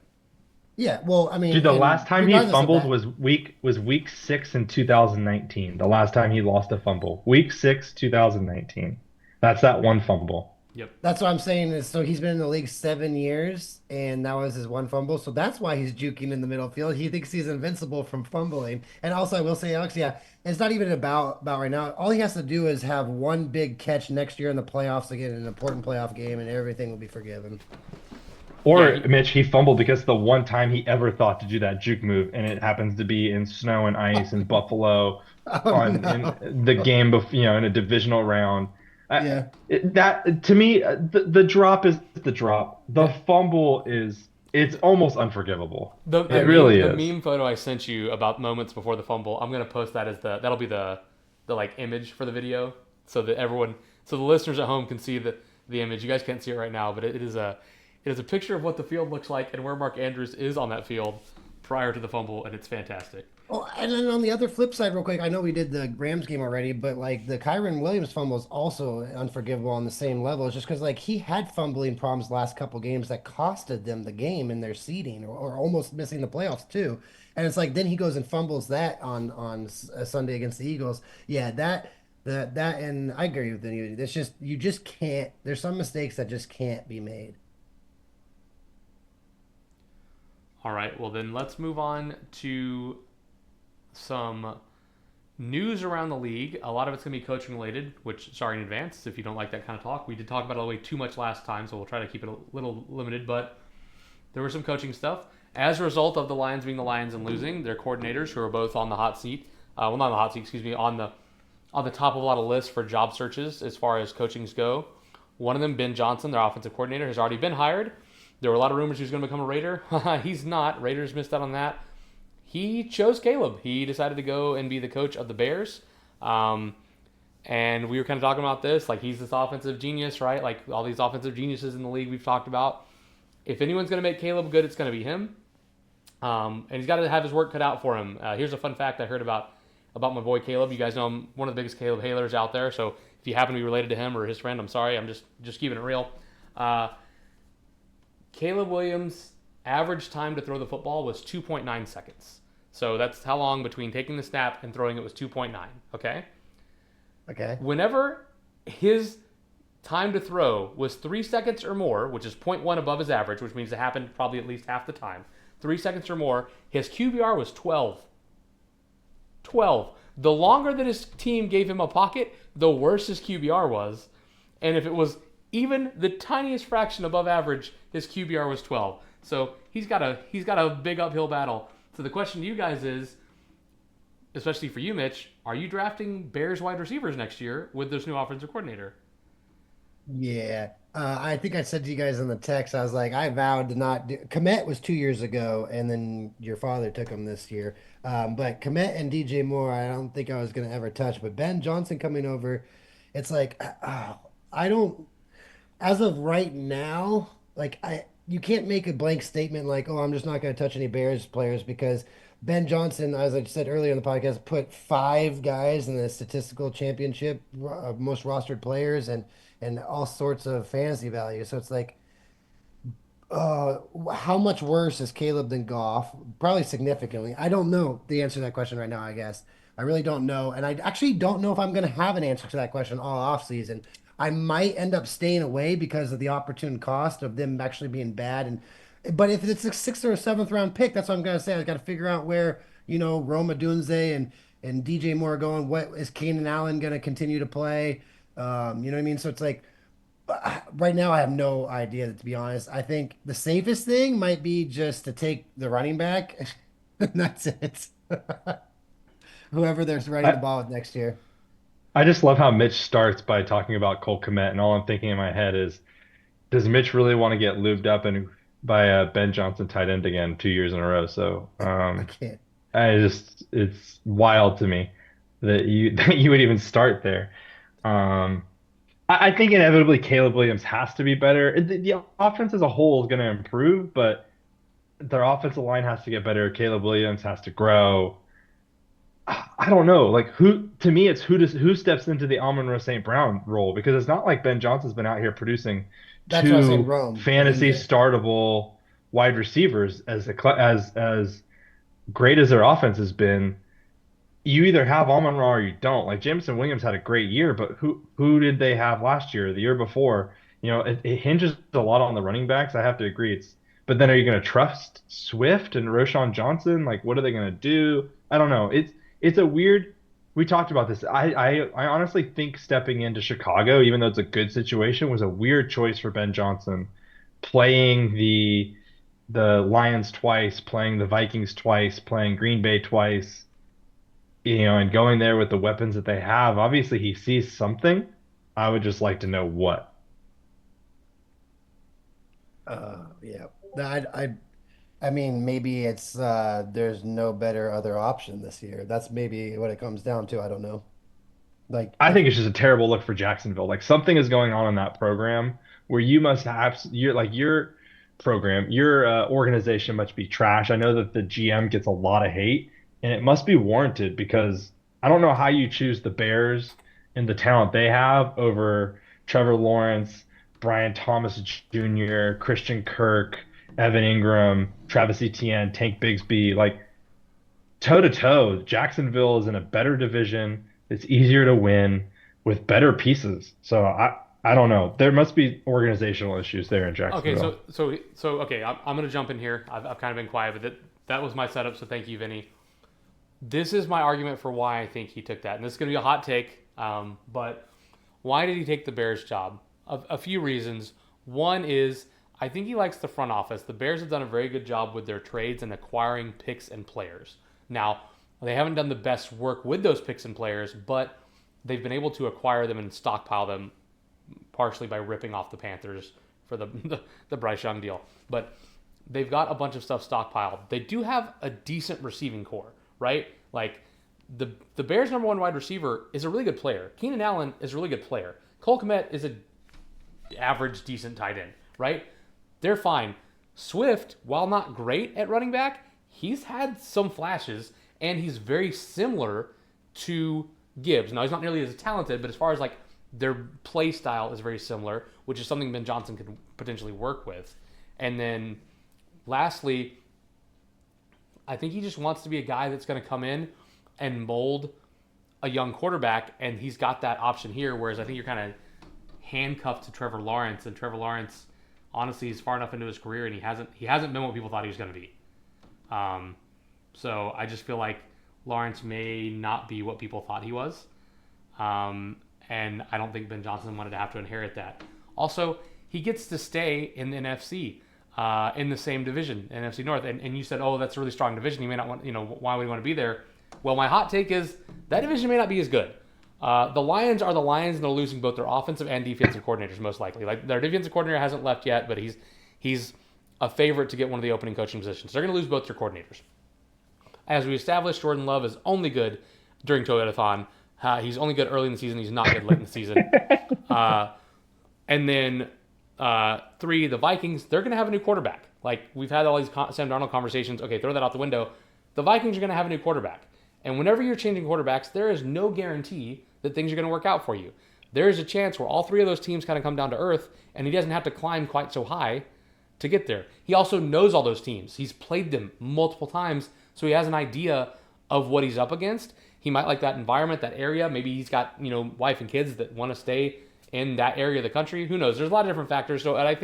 Yeah, well, I mean, Dude, the last time he regardless of fumbled that- was week 6 in 2019. The last time he lost a fumble. Week 6, 2019. That's that one fumble. Yep. That's what I'm saying is, so he's been in the league 7 years, and that was his one fumble. So that's why he's juking in the middle field. He thinks he's invincible from fumbling. And also, I will say, Alex, yeah, it's not even about right now. All he has to do is have one big catch next year in the playoffs to get an important playoff game, and everything will be forgiven. Or, Mitch, he fumbled because the one time he ever thought to do that juke move, and it happens to be in snow and ice in Buffalo in the game in a divisional round. Yeah. That to me, the drop is the drop. The fumble it's almost unforgivable. It really is. The meme photo I sent you about moments before the fumble, I'm gonna post that as that'll be the like image for the video, so that the listeners at home can see the image. You guys can't see it right now, but it is a picture of what the field looks like and where Mark Andrews is on that field prior to the fumble, and it's fantastic. Oh, and then on the other flip side, real quick, I know we did the Rams game already, but like the Kyron Williams fumble is also unforgivable on the same level. It's just because like he had fumbling problems the last couple games that costed them the game in their seeding or almost missing the playoffs too. And it's like then he goes and fumbles that on Sunday against the Eagles. Yeah, that and I agree with you. It's just you just can't. There's some mistakes that just can't be made. All right, well then let's move on to some news around the league. A lot of it's going to be coaching related, which, sorry in advance if you don't like that kind of talk. We did talk about it way too much last time, so we'll try to keep it a little limited, but there was some coaching stuff. As a result of the Lions being the Lions and losing, their coordinators, who are both on the hot seat, not on the hot seat, on on the top of a lot of lists for job searches as far as coachings go. One of them, Ben Johnson, their offensive coordinator, has already been hired. There were a lot of rumors he was going to become a Raider. He's not. Raiders missed out on that. He chose Caleb. He decided to go and be the coach of the Bears. And we were kind of talking about this. Like, he's this offensive genius, right? Like, all these offensive geniuses in the league we've talked about. If anyone's going to make Caleb good, it's going to be him. And he's got to have his work cut out for him. Here's a fun fact I heard about my boy Caleb. You guys know I'm one of the biggest Caleb hailers out there. So if you happen to be related to him or his friend, I'm sorry. I'm just keeping it real. Caleb Williams' average time to throw the football was 2.9 seconds. So that's how long between taking the snap and throwing it was 2.9. Okay? Okay. Whenever his time to throw was 3 seconds or more, which is 0.1 above his average, which means it happened probably at least half the time, 3 seconds or more, his QBR was 12. 12. The longer that his team gave him a pocket, the worse his QBR was. And if it was even the tiniest fraction above average, his QBR was 12. So he's got a big uphill battle. So the question to you guys is, especially for you, Mitch, are you drafting Bears wide receivers next year with this new offensive coordinator? Yeah. I think I said to you guys in the text, I was like, I vowed to not do. Komet was 2 years ago, and then your father took him this year. But Komet and DJ Moore, I don't think I was going to ever touch. But Ben Johnson coming over, it's like, I don't, as of right now, like, you can't make a blank statement like, oh, I'm just not going to touch any Bears players because Ben Johnson, as I said earlier in the podcast, put 5 guys in the statistical championship, most rostered players, and all sorts of fantasy value. So it's like, how much worse is Caleb than Goff? Probably significantly. I don't know the answer to that question right now, I guess. I really don't know. And I actually don't know if I'm going to have an answer to that question all offseason. I might end up staying away because of the opportune cost of them actually being bad. But if it's a 6th or a 7th round pick, that's what I'm going to say. I got to figure out where, Roma Dunze and DJ Moore are going. What is Keenan Allen going to continue to play? You know what I mean? So it's like, right now, I have no idea, to be honest. I think the safest thing might be just to take the running back. And that's it. Whoever they're running the ball with next year. I just love how Mitch starts by talking about Cole Kmet, and all I'm thinking in my head is, does Mitch really want to get lubed up and by a Ben Johnson tight end again 2 years in a row? So I can't. it's wild to me that you that you would even start there. I think inevitably Caleb Williams has to be better. The offense as a whole is going to improve, but their offensive line has to get better. Caleb Williams has to grow. I don't know. Like, who to me it's who steps into the Amon-Ra St. Brown role, because it's not like Ben Johnson's been out here producing That's what I was saying, two Rome. fantasy startable wide receivers as great as their offense has been. You either have Amon-Ra or you don't. Like, Jameson Williams had a great year, but who did they have last year, the year before? It hinges a lot on the running backs. I have to agree. But then are you going to trust Swift and Roshan Johnson? Like, what are they going to do? I don't know. It's a weird. We talked about this. I honestly think stepping into Chicago, even though it's a good situation, was a weird choice for Ben Johnson. Playing the Lions twice, playing the Vikings twice, playing Green Bay twice, and going there with the weapons that they have. Obviously, he sees something. I would just like to know what. Yeah. I mean, maybe it's there's no better other option this year. That's maybe what it comes down to. I don't know. Like, I think it's just a terrible look for Jacksonville. Like, something is going on in that program where you must have your program, your organization must be trash. I know that the GM gets a lot of hate, and it must be warranted, because I don't know how you choose the Bears and the talent they have over Trevor Lawrence, Brian Thomas Jr., Christian Kirk, Evan Ingram, Travis Etienne, Tank Bigsby. Like, toe to toe, Jacksonville is in a better division. It's easier to win with better pieces. So I don't know. There must be organizational issues there in Jacksonville. Okay, so okay, I'm gonna jump in here. I've kind of been quiet, but that was my setup. So thank you, Vinny. This is my argument for why I think he took that, and this is gonna be a hot take. But why did he take the Bears job? A few reasons. One is, I think he likes the front office. The Bears have done a very good job with their trades and acquiring picks and players. Now, they haven't done the best work with those picks and players, but they've been able to acquire them and stockpile them partially by ripping off the Panthers for the Bryce Young deal. But they've got a bunch of stuff stockpiled. They do have a decent receiving core, right? Like the Bears' number one wide receiver is a really good player. Keenan Allen is a really good player. Cole Kmet is a average, decent tight end, right? They're fine. Swift, while not great at running back, he's had some flashes, and he's very similar to Gibbs. Now, he's not nearly as talented, but as far as like their play style is very similar, which is something Ben Johnson could potentially work with. And then lastly, I think he just wants to be a guy that's going to come in and mold a young quarterback, and he's got that option here, whereas I think you're kind of handcuffed to Trevor Lawrence, and Trevor Lawrence, honestly, is far enough into his career, and he hasn't been what people thought he was going to be. So I just feel like Lawrence may not be what people thought he was, and I don't think Ben Johnson wanted to have to inherit that. Also, he gets to stay in the NFC, in the same division, NFC North, and you said, oh, that's a really strong division. You may not want, why would he want to be there? Well, my hot take is that division may not be as good. The Lions are the Lions, and they're losing both their offensive and defensive coordinators most likely. Like their defensive coordinator hasn't left yet, but he's a favorite to get one of the opening coaching positions. They're going to lose both their coordinators. As we established, Jordan Love is only good during Toyotathon. He's only good early in the season. He's not good late in the season. And then 3, the Vikings, they're going to have a new quarterback. Like we've had all these Sam Darnold conversations. Okay, throw that out the window. The Vikings are going to have a new quarterback. And whenever you're changing quarterbacks, there is no guarantee that things are going to work out for you. There is a chance where all 3 of those teams kind of come down to earth, and he doesn't have to climb quite so high to get there. He also knows all those teams. He's played them multiple times, so he has an idea of what he's up against. He might like that environment, that area. Maybe he's got, wife and kids that want to stay in that area of the country. Who knows? There's a lot of different factors. So, and I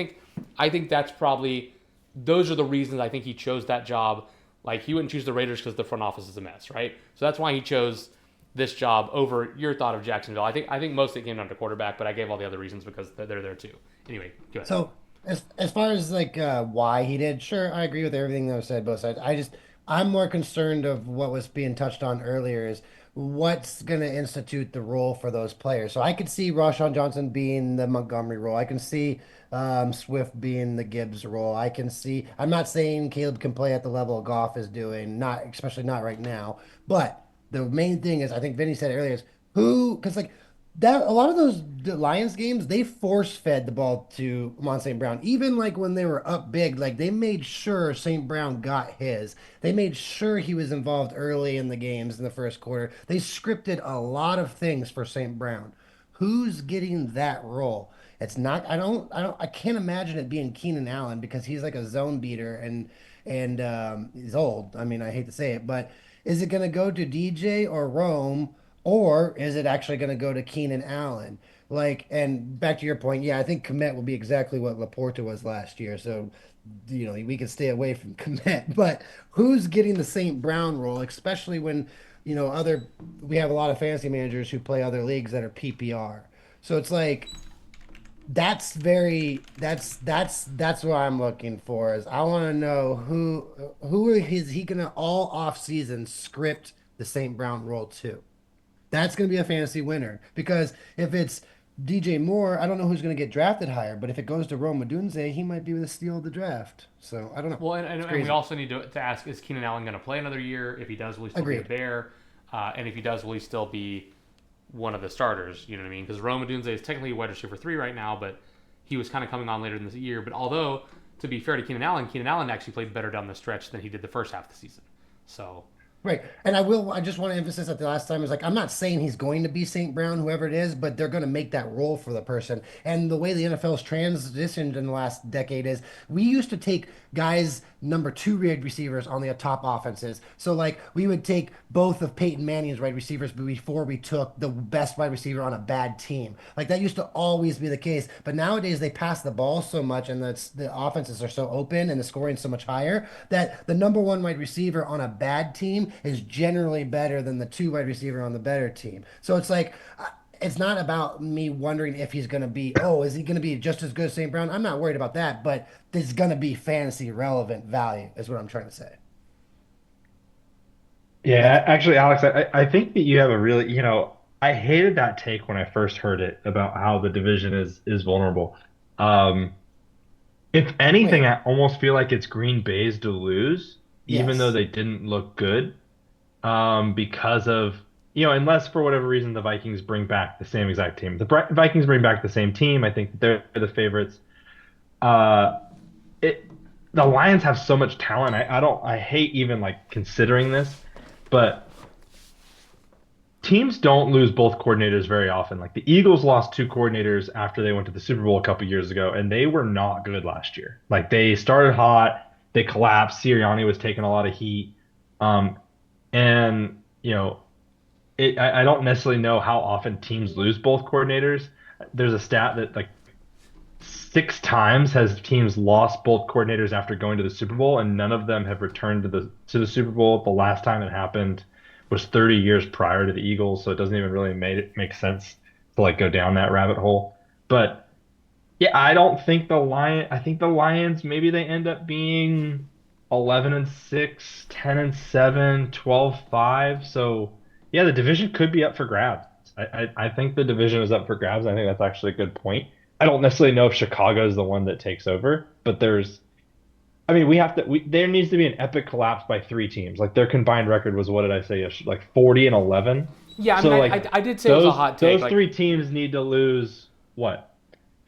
think that's probably, those are the reasons I think he chose that job. Like, he wouldn't choose the Raiders because the front office is a mess, right? So that's why he chose this job over your thought of Jacksonville. I think most of it came down to quarterback, but I gave all the other reasons because they're there too. Anyway, go ahead. So as far as like why he did, sure, I agree with everything that was said both sides. I'm more concerned of what was being touched on earlier is what's going to institute the role for those players. So I could see Rashawn Johnson being the Montgomery role. I can see Swift being the Gibbs role. I can see. I'm not saying Caleb can play at the level Goff is doing, not especially not right now. But the main thing is, I think Vinny said earlier is who, because like that a lot of those Lions games, they force fed the ball to Amon St. Brown. Even like when they were up big, like they made sure St. Brown got his. They made sure he was involved early in the games in the first quarter. They scripted a lot of things for St. Brown. Who's getting that role? It's not, I can't imagine it being Keenan Allen because he's like a zone beater and he's old. I mean, I hate to say it, but is it going to go to DJ or Rome? Or is it actually going to go to Keenan Allen? Like, and back to your point, yeah, I think Komet will be exactly what Laporta was last year. So, we can stay away from Komet. But who's getting the St. Brown role, especially when, we have a lot of fantasy managers who play other leagues that are PPR. So it's like, that's what I'm looking for is I want to know who is he going to all off season script the St. Brown role to? That's going to be a fantasy winner because if it's DJ Moore, I don't know who's going to get drafted higher, but if it goes to Rome Odunze, he might be the steal of the draft. So I don't know. Well, and we also need to ask, is Keenan Allen going to play another year? If he does, will he still be a Bear? And if he does, will he still be one of the starters? You know what I mean? Because Rome Odunze is technically a wide receiver 3 right now, but he was kind of coming on later in the year. But although, to be fair to Keenan Allen actually played better down the stretch than he did the first half of the season. So... Right. And I just want to emphasize that the last time is like, I'm not saying he's going to be St. Brown, whoever it is, but they're going to make that role for the person. And the way the NFL's transitioned in the last decade is we used to take guys number 2 wide receivers on the top offenses. So like we would take both of Peyton Manning's wide receivers before we took the best wide receiver on a bad team. Like that used to always be the case. But nowadays they pass the ball so much and the offenses are so open and the scoring so much higher that the number 1 wide receiver on a bad team is generally better than the 2 wide receiver on the better team. So it's like, it's not about me wondering if he's going to be, is he going to be just as good as St. Brown? I'm not worried about that, but there's going to be fantasy relevant value is what I'm trying to say. Yeah, actually, Alex, I think that you have a really, I hated that take when I first heard it about how the division is vulnerable. Um, if anything, Wait, I almost feel like it's Green Bay's to lose, even though yes. they didn't look good. Because of, unless for whatever reason the Vikings bring back the same exact team. The Vikings bring back the same team. I think they're the favorites. Uh, it the Lions have so much talent. I hate even like considering this, but teams don't lose both coordinators very often. Like the Eagles lost two coordinators after they went to the Super Bowl a couple years ago, and they were not good last year. Like they started hot, they collapsed. Sirianni was taking a lot of heat. Um, and I don't necessarily know how often teams lose both coordinators. There's a stat that like 6 times has teams lost both coordinators after going to the Super Bowl, and none of them have returned to the Super Bowl. The last time it happened was 30 years prior to the Eagles, so it doesn't even really make sense to like go down that rabbit hole. But yeah, I think the Lions maybe they end up being 11-6, 10-7, 12-5. So yeah, the division could be up for grabs. I think the division is up for grabs. I think that's actually a good point. I don't necessarily know if Chicago is the one that takes over, but I mean, there needs to be an epic collapse by three teams. Like their combined record was, what did I say? Like 40-11. Yeah, I mean, So like I did say it was a hot take. those Like, three teams need to lose what,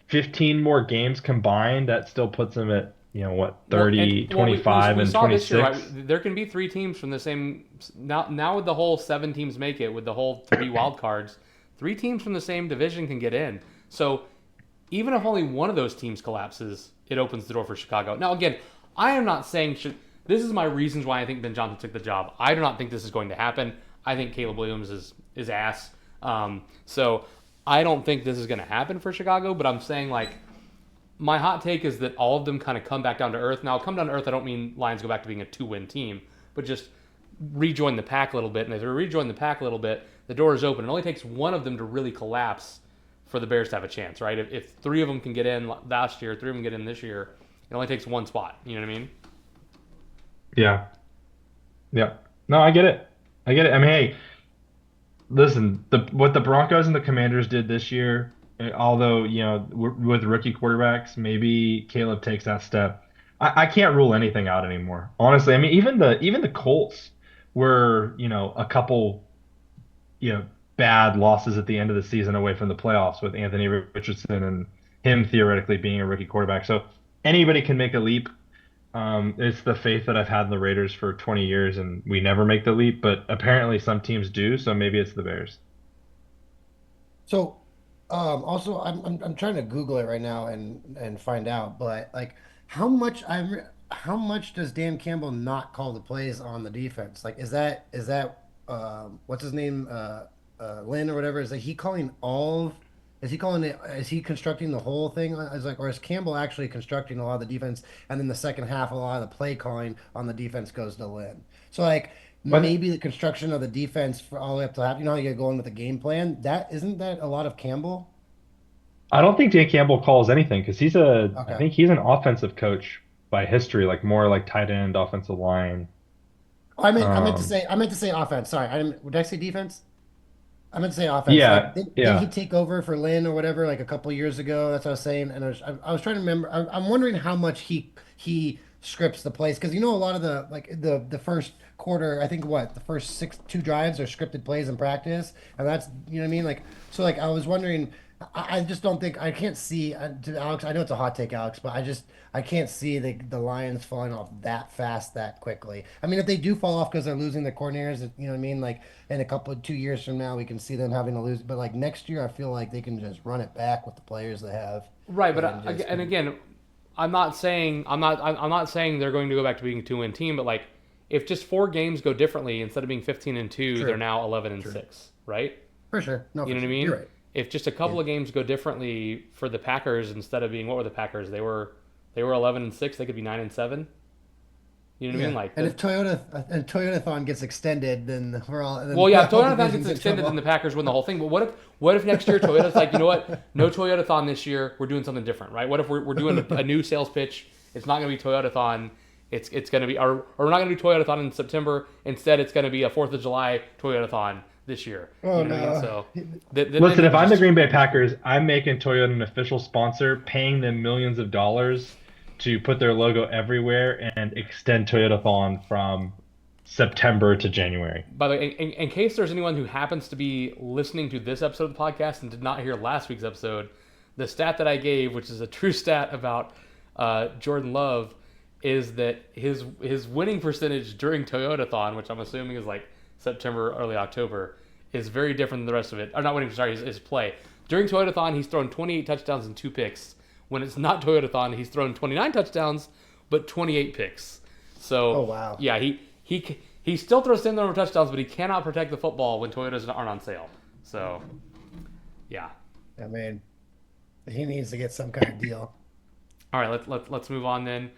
15 more games combined? That still puts them at, what, well, 30, we 25, we and saw this year, 26? right? There can be three teams from the same. Now with the whole 7 teams make it, with the whole 3 wild cards, 3 teams from the same division can get in. So even if only one of those teams collapses, it opens the door for Chicago. Now again, I am not saying this is my reasons why I think Ben Johnson took the job. I do not think this is going to happen. I think Caleb Williams is ass. So I don't think this is going to happen for Chicago. But I'm saying like my hot take is that all of them kind of come back down to earth. Now, come down to earth, I don't mean Lions go back to being a 2-win team, but just rejoin the pack a little bit. And if they rejoin the pack a little bit, the door is open. It only takes one of them to really collapse for the Bears to have a chance, right? If 3 of them can get in last year, 3 of them get in this year, it only takes one spot. You know what I mean? Yeah. Yeah. No, I get it. I get it. I mean, hey, listen, what the Broncos and the Commanders did this year, although, with rookie quarterbacks, maybe Caleb takes that step. I can't rule anything out anymore. Honestly, I mean, even the Colts were, a couple, bad losses at the end of the season away from the playoffs with Anthony Richardson and him theoretically being a rookie quarterback. So anybody can make a leap. It's the faith that I've had in the Raiders for 20 years, and we never make the leap, but apparently some teams do, so maybe it's the Bears. So, also, I'm trying to Google it right now and find out, but like, how much does Dan Campbell not call the plays on the defense? Like, is that what's his name, Lynn or whatever? Is he calling all? Is he calling it? Is he constructing the whole thing? Is like, or is Campbell actually constructing a lot of the defense, and then the second half, a lot of the play calling on the defense goes to Lynn. So like But maybe the construction of the defense for all the way up to half. You know how you get going with the game plan. That isn't that a lot of Campbell? I don't think Dan Campbell calls anything because I Okay. think he's an offensive coach by history, like more like tight end, offensive line. Oh, Um, I meant to say offense. Sorry, did I say defense? I meant to say offense. Like, yeah, didn't he yeah. take over for Lynn or whatever like a couple years ago? That's what I was saying. And I was trying to remember. I'm wondering how much he scripts the plays because a lot of the like the first quarter. I think what the first 2 drives are scripted plays in practice, and that's you know what I mean. Like so, like I was wondering. I just don't think I can't see to Alex. I know it's a hot take, Alex, but I can't see the Lions falling off that fast that quickly. I mean, if they do fall off because they're losing the coordinators, you know what I mean? Like in a couple of 2 years from now, we can see them having to lose. But like next year, I feel like they can just run it back with the players they have, Right, but and just and again, I'm not saying they're going to go back to being a 2-win team, but like if just 4 games go differently instead of being 15-2, they're true, now 11 and true, 6, right? for sure. No, You for know what I sure. mean? You're right. If just a couple Yeah. of games go differently for the Packers instead of being what were the Packers? They were 11 and 6. They could be 9 and 7. You know what I mean? Yeah, Like and the if Toyotathon gets extended, then then well, the yeah, if whole Toyotathon gets division's in extended, then trouble. the Packers win the whole thing. But what if next year Toyota's like, you know what? No Toyotathon this year. We're doing something different, right? What if we're doing a new sales pitch? It's not going to be Toyotathon. It's going to be, or we're not going to do Toyotathon in September. Instead, it's going to be a 4th of July Toyotathon this year. Oh, you know what I mean? no. So, Listen, if I'm the Green Bay Packers, I'm making Toyota an official sponsor, paying them millions of dollars to put their logo everywhere and extend Toyotathon from September to January. By the way, in case there's anyone who happens to be listening to this episode of the podcast and did not hear last week's episode, the stat that I gave, which is a true stat about Jordan Love, is that his winning percentage during Toyotathon, which I'm assuming is like September, early October, is very different than the rest of it. Or not winning, sorry, his play. During Toyotathon, he's thrown 28 touchdowns and 2 picks. When it's not Toyotathon, he's thrown 29 touchdowns, but 28 picks. So, Oh, wow. Yeah, he still throws the same number of touchdowns, but he cannot protect the football when Toyotas aren't on sale. So, yeah. I mean, he needs to get some kind of deal. All right, let's move on then.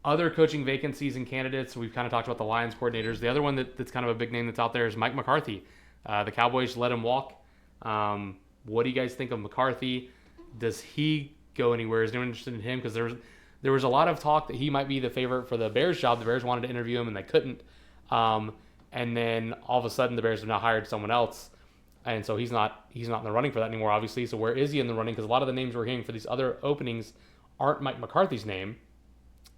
Other coaching vacancies and candidates. We've kind of talked about the Lions coordinators. The other one that's kind of a big name that's out there is Mike McCarthy. The Cowboys let him walk. What do you guys think of McCarthy? Does he go anywhere? Is anyone interested in him? Because there was a lot of talk that he might be the favorite for the Bears job. The Bears wanted to interview him and they couldn't. And then all of a sudden the Bears have now hired someone else. And so he's not in the running for that anymore, obviously. So where is he in the running? Because a lot of the names we're hearing for these other openings aren't Mike McCarthy's name.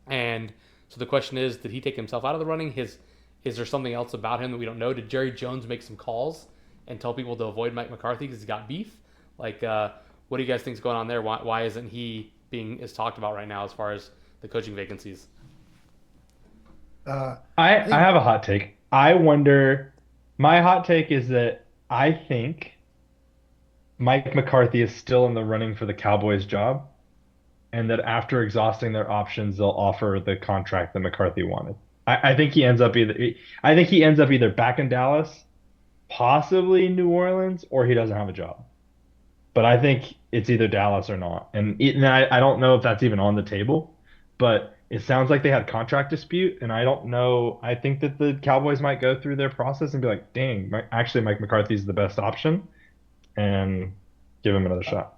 And so the question is, did he take himself out of the running? Is there something else about him that we don't know? Did Jerry Jones make some calls and tell people to avoid Mike McCarthy because he's got beef? Like, what do you guys think is going on there? Why isn't he being as talked about right now as far as the coaching vacancies? I have a hot take. My hot take is that I think Mike McCarthy is still in the running for the Cowboys job, and that after exhausting their options, they'll offer the contract that McCarthy wanted. I think he ends up either back in Dallas, possibly New Orleans, or he doesn't have a job. But I think it's either Dallas or not. And I don't know if that's even on the table, but it sounds like they had contract dispute, and I don't know. I think that the Cowboys might go through their process and be like, dang, actually Mike McCarthy's the best option, and give him another shot.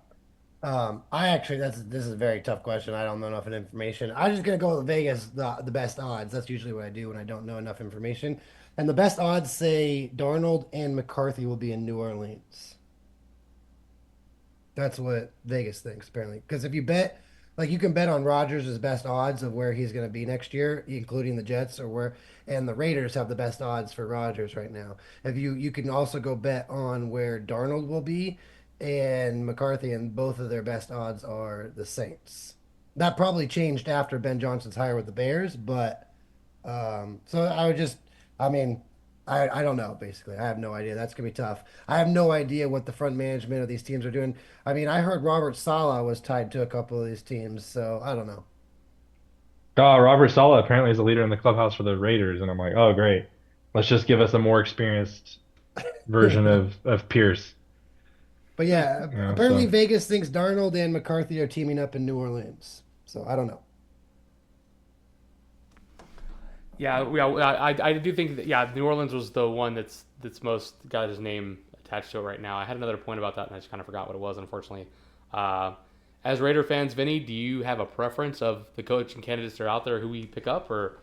This is a very tough question. I don't know enough information. I'm just gonna go with Vegas, the best odds. That's usually what I do when I don't know enough information. And the best odds say Darnold and McCarthy will be in New Orleans. That's what Vegas thinks, apparently. Because if you bet, like you can bet on Rodgers' best odds of where he's going to be next year, including the Jets and the Raiders have the best odds for Rodgers right now. If you can also go bet on where Darnold will be and McCarthy, and both of their best odds are the Saints. That probably changed after Ben Johnson's hire with the Bears, but I don't know, basically. I have no idea. That's going to be tough. I have no idea what the front management of these teams are doing. I mean, I heard Robert Saleh was tied to a couple of these teams, so I don't know. Robert Saleh apparently is a leader in the clubhouse for the Raiders, and I'm like, oh, great. Let's just give us a more experienced version of Pierce. But yeah, apparently Vegas thinks Darnold and McCarthy are teaming up in New Orleans. So I don't know. Yeah, I do think that, New Orleans was the one that's most got his name attached to it right now. I had another point about that, and I just kind of forgot what it was, unfortunately. As Raider fans, Vinny, do you have a preference of the coaching candidates that are out there who we pick up, or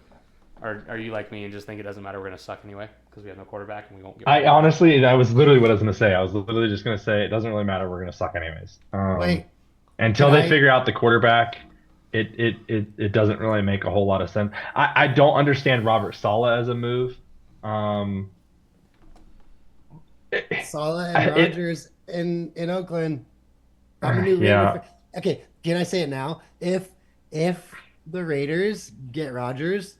are you like me and just think it doesn't matter, we're going to suck anyway because we have no quarterback and we won't get one? Honestly, that was literally what I was going to say. I was literally just going to say it doesn't really matter, we're going to suck anyways. Until they figure out the quarterback, it doesn't really make a whole lot of sense. I don't understand Robert Saleh as a move. Saleh and Rodgers in Oakland. I'm a new Raider fan. Okay, can I say it now? If the Raiders get Rodgers,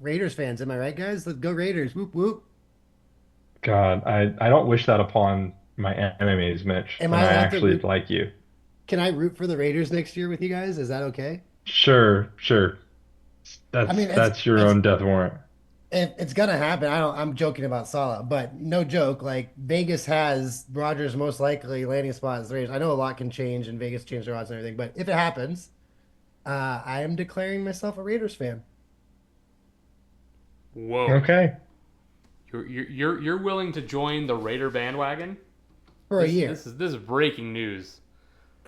Raiders fans, am I right, guys? Let's go Raiders! Whoop whoop. God, I don't wish that upon my enemies, Mitch. Am I I allowed to actually root? like you. Can I root for the Raiders next year with you guys? Is that okay? Sure. That's your own death warrant. It's gonna happen. I'm joking about Saleh, but no joke. Like Vegas has Rodgers most likely landing spot as the Raiders. I know a lot can change, and Vegas changed their odds and everything. But if it happens, I am declaring myself a Raiders fan. Whoa. Okay. You're willing to join the Raider bandwagon For a year. This is breaking news.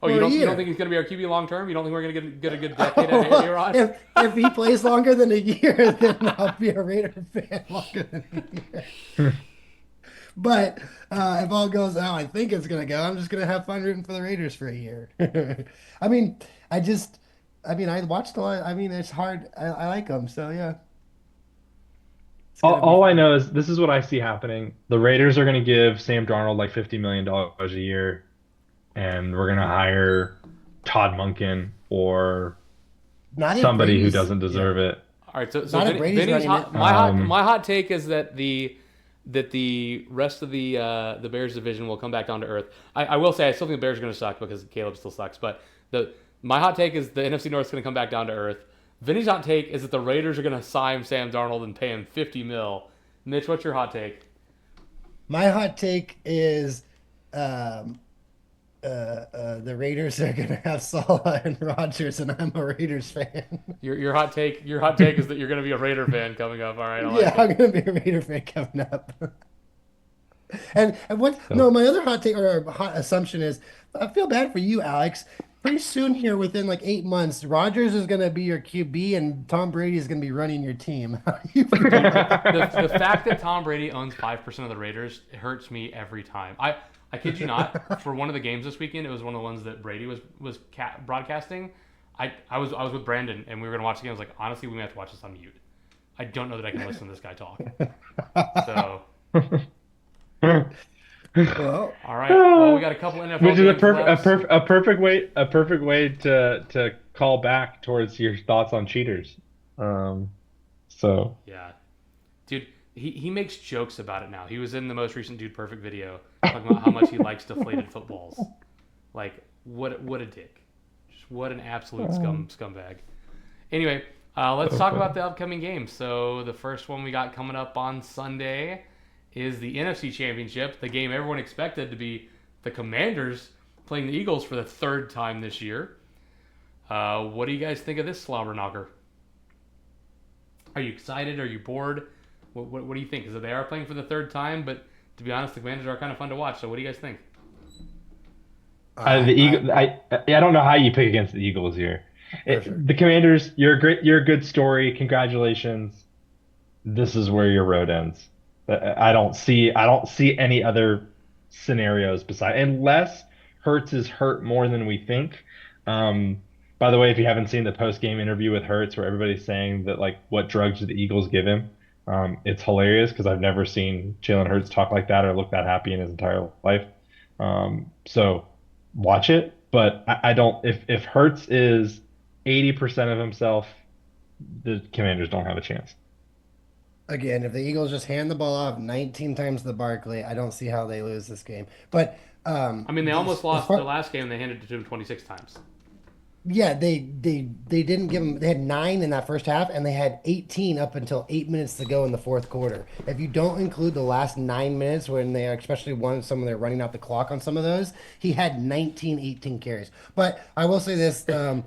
Oh, For you a don't year. think he's going to be our QB long term? You don't think we're going to get a good decade at A-Rod? If he plays longer than a year, then I'll be a Raider fan longer than a year. But if all goes how I think it's gonna go, I'm just gonna have fun rooting for the Raiders for a year. I mean, I watched a lot. I mean, it's hard. I like them, so yeah, it's All, gonna be all I fun. know is this is what I see happening. The Raiders are going to give Sam Darnold like $50 million a year, and we're going to hire Todd Monken or Not if somebody who Brady's, doesn't yeah, deserve it. All right, so not if Brady's Vinny's running it. hot. Um, My hot take is that the rest of the Bears division will come back down to earth. I will say I still think the Bears are going to suck because Caleb still sucks. But my hot take is the NFC North is going to come back down to earth. Vinny's hot take is that the Raiders are going to sign Sam Darnold and pay him 50 mil. Mitch, what's your hot take? My hot take is um, the Raiders are gonna have Salah and Rodgers, and I'm a Raiders fan. Your hot take is that you're going to be a Raider fan coming up. All right, I Yeah, like I'm it. gonna be a Raider fan coming up. And what? so No, my other hot take or hot assumption is I feel bad for you, Alex. Pretty soon here, within like 8 months, Rodgers is gonna be your QB, and Tom Brady is gonna be running your team. How do you feel Dude, about that? the fact that Tom Brady owns 5% of the Raiders hurts me every time. I kid you not. For one of the games this weekend, it was one of the ones that Brady was broadcasting. I was with Brandon and we were gonna watch the game. I was like, honestly, we may have to watch this on mute. I don't know that I can listen to this guy talk. So, Well, all right. Well, we got a couple NFL which is games left. a perfect way to call back towards your thoughts on cheaters. Um, so Yeah, dude, he makes jokes about it now. He was in the most recent Dude Perfect video talking about how much he likes deflated footballs. Like, what a dick. Just what an absolute scumbag. Anyway, let's so talk funny. about the upcoming games. So the first one we got coming up on Sunday is the NFC Championship, the game everyone expected to be the Commanders playing the Eagles for the third time this year. What do you guys think of this slobber knocker? Are you excited? Are you bored? What do you think? Because they are playing for the third time, but to be honest, the Commanders are kind of fun to watch. So what do you guys think? The I Eagle, I don't know how you pick against the Eagles here. for sure. The Commanders, you're a good story. Congratulations. This is where your road ends. I don't see any other scenarios beside unless Hertz is hurt more than we think. Um, by the way, if you haven't seen the post game interview with Hertz where everybody's saying that like what drugs did the Eagles give him, it's hilarious because I've never seen Jalen Hurts talk like that or look that happy in his entire life. So watch it, but I don't. If Hertz is 80% of himself, the Commanders don't have a chance. Again, if the Eagles just hand the ball off 19 times to Barkley, I don't see how they lose this game. But I mean, they almost as lost the far last game. They handed it to him 26 times. yeah, they didn't give them. They had 9 in that first half, and they had 18 up until 8 minutes to go in the fourth quarter. If you don't include the last 9 minutes when they especially won some of their running out the clock on some of those, he had 19, 18 carries. But I will say this: rookie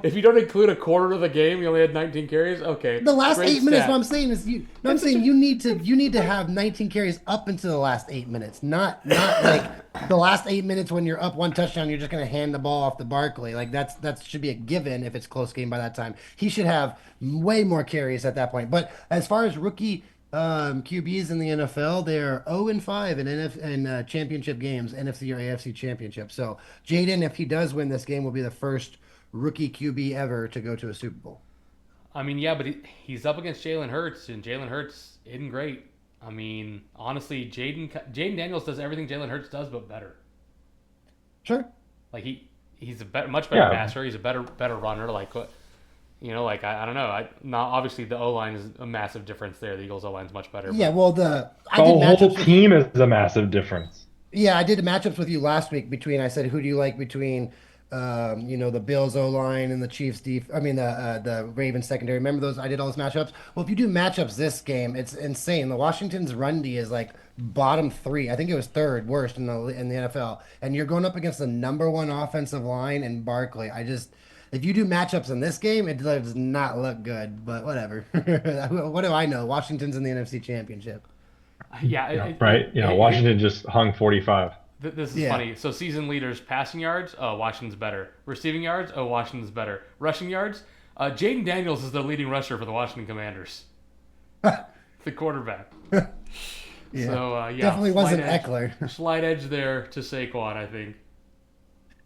If you don't include a quarter of the game, you only had 19 carries. Okay, the last great 8 minutes. stat. What I'm saying is, I'm saying you need to have 19 carries up into the last 8 minutes, not like the last 8 minutes when you're up one touchdown, you're just going to hand the ball off to Barkley. Like that should be a given if it's a close game by that time. He should have way more carries at that point. But as far as rookie QBs in the NFL, they're 0-5 in championship games, NFC or AFC championship. So Jaden, if he does win this game, will be the first rookie QB ever to go to a Super Bowl. I mean, yeah, but he's up against Jalen Hurts, and Jalen Hurts isn't great. I mean, honestly, Jaden Daniels does everything Jalen Hurts does, but better. Sure. Like he's a much better Yeah, passer. He's a better runner. Like like I don't know. Not obviously the O line is a massive difference there. The Eagles O line is much better. Yeah. But Well, I The did whole matchups with you. team is a massive difference. Yeah, I did the matchups with you last week between. I said, who do you like between, the Bills O line and the Chiefs def. I mean the Ravens secondary. Remember those? I did all those matchups. Well, if you do matchups this game, it's insane. The Washington's run D is like bottom three. I think it was third worst in the NFL. And you're going up against the number one offensive line in Barkley. If you do matchups in this game, it does not look good. But whatever. What do I know? Washington's in the NFC Championship. yeah, Yeah, right. Yeah, Washington just hung 45. this is Yeah. funny. So season leaders passing yards, oh Washington's better. Receiving yards, oh Washington's better. Rushing yards, Jaden Daniels is the leading rusher for the Washington Commanders. The quarterback. Yeah, So yeah, definitely wasn't Eckler. slight edge there to Saquon, I think.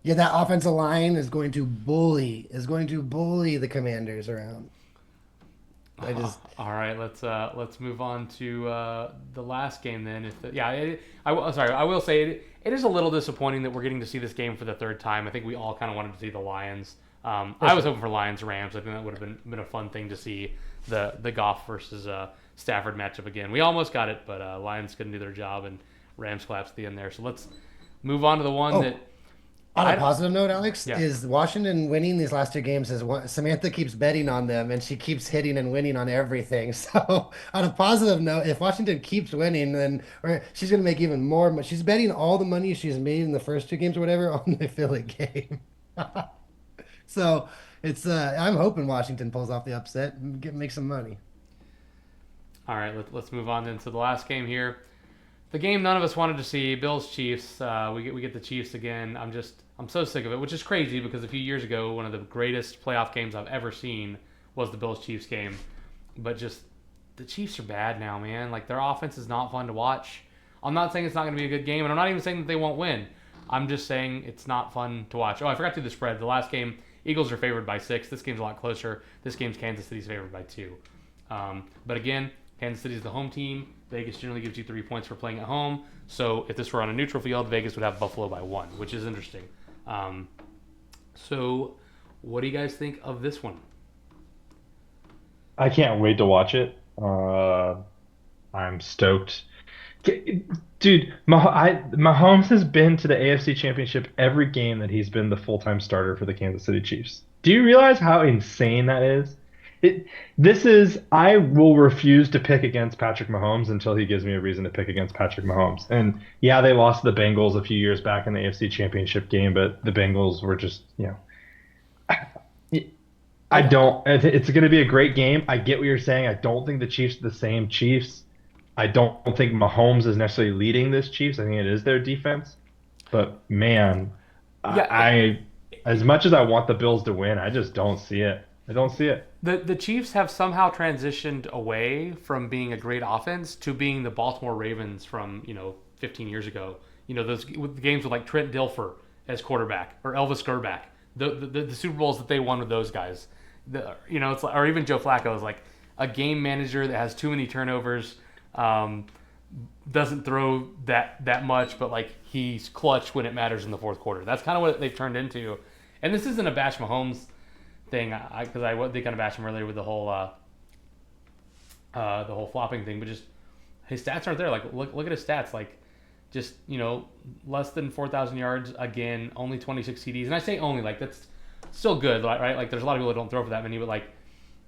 Yeah, that offensive line is going to bully the Commanders around. I just All right, let's move on to the last game then. If the, yeah, sorry, I will say it is a little disappointing that we're getting to see this game for the third time. I think we all kind of wanted to see the Lions. for I was sure. hoping for Lions Rams. I think that would have been a fun thing to see the Goff versus Stafford matchup again. We almost got it, but Lions couldn't do their job and Rams collapsed at the end there. So let's move on to the one Oh, that on a I positive note, Alex, yeah. is Washington winning these last two games is Samantha keeps betting on them and she keeps hitting and winning on everything. So on a positive note, if Washington keeps winning, then or she's gonna make even more. She's betting all the money she's made in the first two games or whatever on the Philly game. So it's I'm hoping Washington pulls off the upset and make some money. All right, let's move on then to the last game here. The game none of us wanted to see, Bills Chiefs. We get the Chiefs again. I'm so sick of it, which is crazy because a few years ago, one of the greatest playoff games I've ever seen was the Bills Chiefs game. But just the Chiefs are bad now, man. Like their offense is not fun to watch. I'm not saying it's not going to be a good game, and I'm not even saying that they won't win. I'm just saying it's not fun to watch. Oh, I forgot to do the spread. The last game, Eagles are favored by 6. This game's a lot closer. This game's Kansas City's favored by 2. But again, Kansas City's the home team. Vegas generally gives you 3 points for playing at home. So if this were on a neutral field, Vegas would have Buffalo by 1, which is interesting. So what do you guys think of this one? I can't wait to watch it. I'm stoked. Dude, Mahomes has been to the AFC Championship every game that he's been the full-time starter for the Kansas City Chiefs. Do you realize how insane that is? It, I will refuse to pick against Patrick Mahomes until he gives me a reason to pick against Patrick Mahomes. And yeah, they lost to the Bengals a few years back in the AFC Championship game, but the Bengals were just, I don't. It's going to be a great game. I get what you're saying. I don't think the Chiefs are the same Chiefs. I don't think Mahomes is necessarily leading this Chiefs. I think it is their defense. But man, Yeah, as much as I want the Bills to win, I just don't see it. I don't see it. the Chiefs have somehow transitioned away from being a great offense to being the Baltimore Ravens from 15 years ago. Those with the games with like Trent Dilfer as quarterback or Elvis Grbac, the Super Bowls that they won with those guys. It's like, or even Joe Flacco is like a game manager that has too many turnovers. Doesn't throw that much, but like he's clutch when it matters in the fourth quarter. That's kind of what they've turned into. And this isn't a bash Mahomes thing, because I they kind of bashed him earlier with the whole flopping thing, but just his stats aren't there. Like look at his stats, like just less than 4,000 yards again, only 26 CDs, and I say only like that's still good, right? Like there's a lot of people that don't throw for that many, but like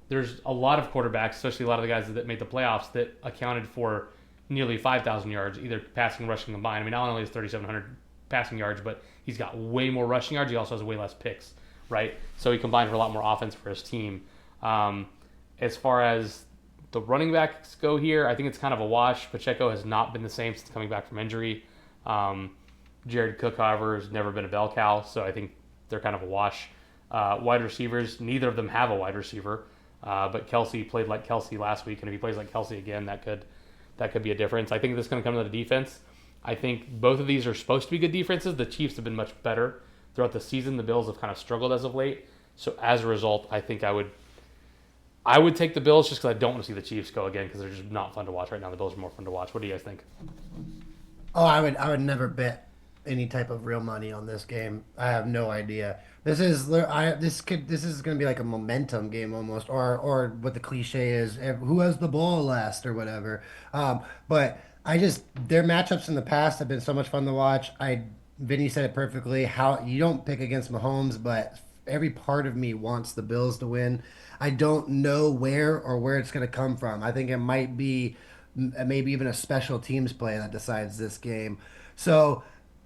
there's a lot of quarterbacks, especially a lot of the guys that made the playoffs, that accounted for nearly 5,000 yards, either passing and rushing combined. I mean, not only has 3,700 passing yards, but he's got way more rushing yards. He also has way less picks, right? So he combined for a lot more offense for his team. As far as the running backs go here, I think it's kind of a wash. Pacheco has not been the same since coming back from injury. Jared Cook, however, has never been a bell cow, so I think they're kind of a wash. Wide receivers, neither of them have a wide receiver. But Kelsey played like Kelsey last week, and if he plays like Kelsey again, that could be a difference. I think this is going to come to the defense. I think both of these are supposed to be good defenses. The Chiefs have been much better throughout the season. The Bills have kind of struggled as of late. So as a result, I think I would take the Bills just because I don't want to see the Chiefs go again because they're just not fun to watch right now. The Bills are more fun to watch. What do you guys think? Oh, I would never bet any type of real money on this game. I have no idea. This is going to be like a momentum game almost, or what the cliche is, who has the ball last or whatever. But I just their matchups in the past have been so much fun to watch. Vinny said it perfectly. How you don't pick against Mahomes, but every part of me wants the Bills to win. I don't know where it's going to come from. I think it might be maybe even a special teams play that decides this game. So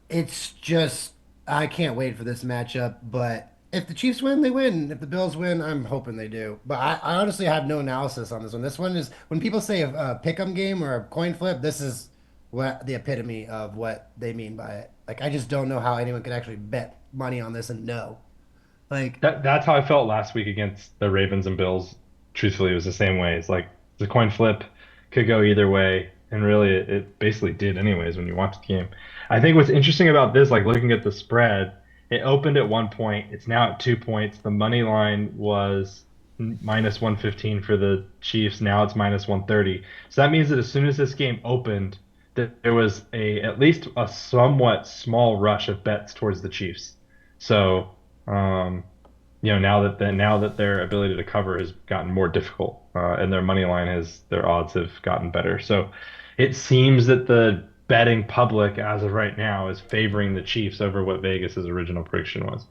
it's just I can't wait for this matchup. But if the Chiefs win, they win. If the Bills win, I'm hoping they do. But I honestly have no analysis on this one. This one is when people say a pick 'em game or a coin flip. This is what the epitome of what they mean by it. Like I just don't know how anyone could actually bet money on this and know. Like That's how I felt last week against the Ravens and Bills. Truthfully, it was the same way. It's like the coin flip could go either way. And really, it basically did anyways when you watch the game. I think what's interesting about this, like looking at the spread, it opened at 1 point. It's now at 2 points. The money line was minus 115 for the Chiefs. Now it's minus 130. So that means that as soon as this game opened, that there was at least a somewhat small rush of bets towards the Chiefs. So, now that their ability to cover has gotten more difficult, and their money line their odds have gotten better. So it seems that the betting public as of right now is favoring the Chiefs over what Vegas's original prediction was.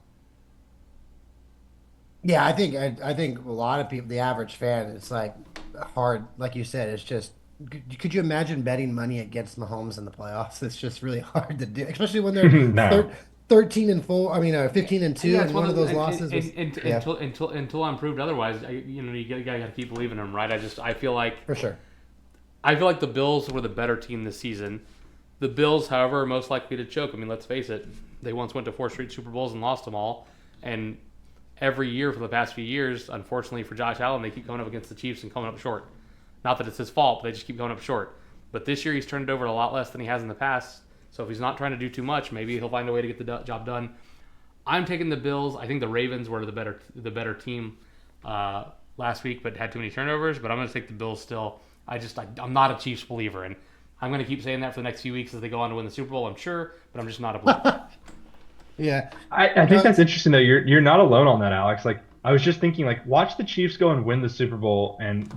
Yeah, I think a lot of people, the average fan, it's like hard, like you said, it's just could you imagine betting money against Mahomes in the playoffs? It's just really hard to do, especially when they're No. 13-4. I mean, 15-2, Yeah, it's and one one of of those, those losses was yeah, until I'm proved otherwise. You gotta keep believing them, right? for sure. I feel like the Bills were the better team this season. The Bills, however, are most likely to choke. I mean, let's face it, they once went to 4 straight Super Bowls and lost them all. And every year for the past few years, unfortunately for Josh Allen, they keep coming up against the Chiefs and coming up short. Not that it's his fault, but they just keep going up short. But this year he's turned it over a lot less than he has in the past. So if he's not trying to do too much, maybe he'll find a way to get the job done. I'm taking the Bills. I think the Ravens were the better team last week, but had too many turnovers. But I'm going to take the Bills still. I'm not a Chiefs believer, and I'm going to keep saying that for the next few weeks as they go on to win the Super Bowl. I'm sure, but I'm just not a believer. Yeah, I think that's interesting though. You're not alone on that, Alex. Like I was just thinking, like watch the Chiefs go and win the Super Bowl, and it's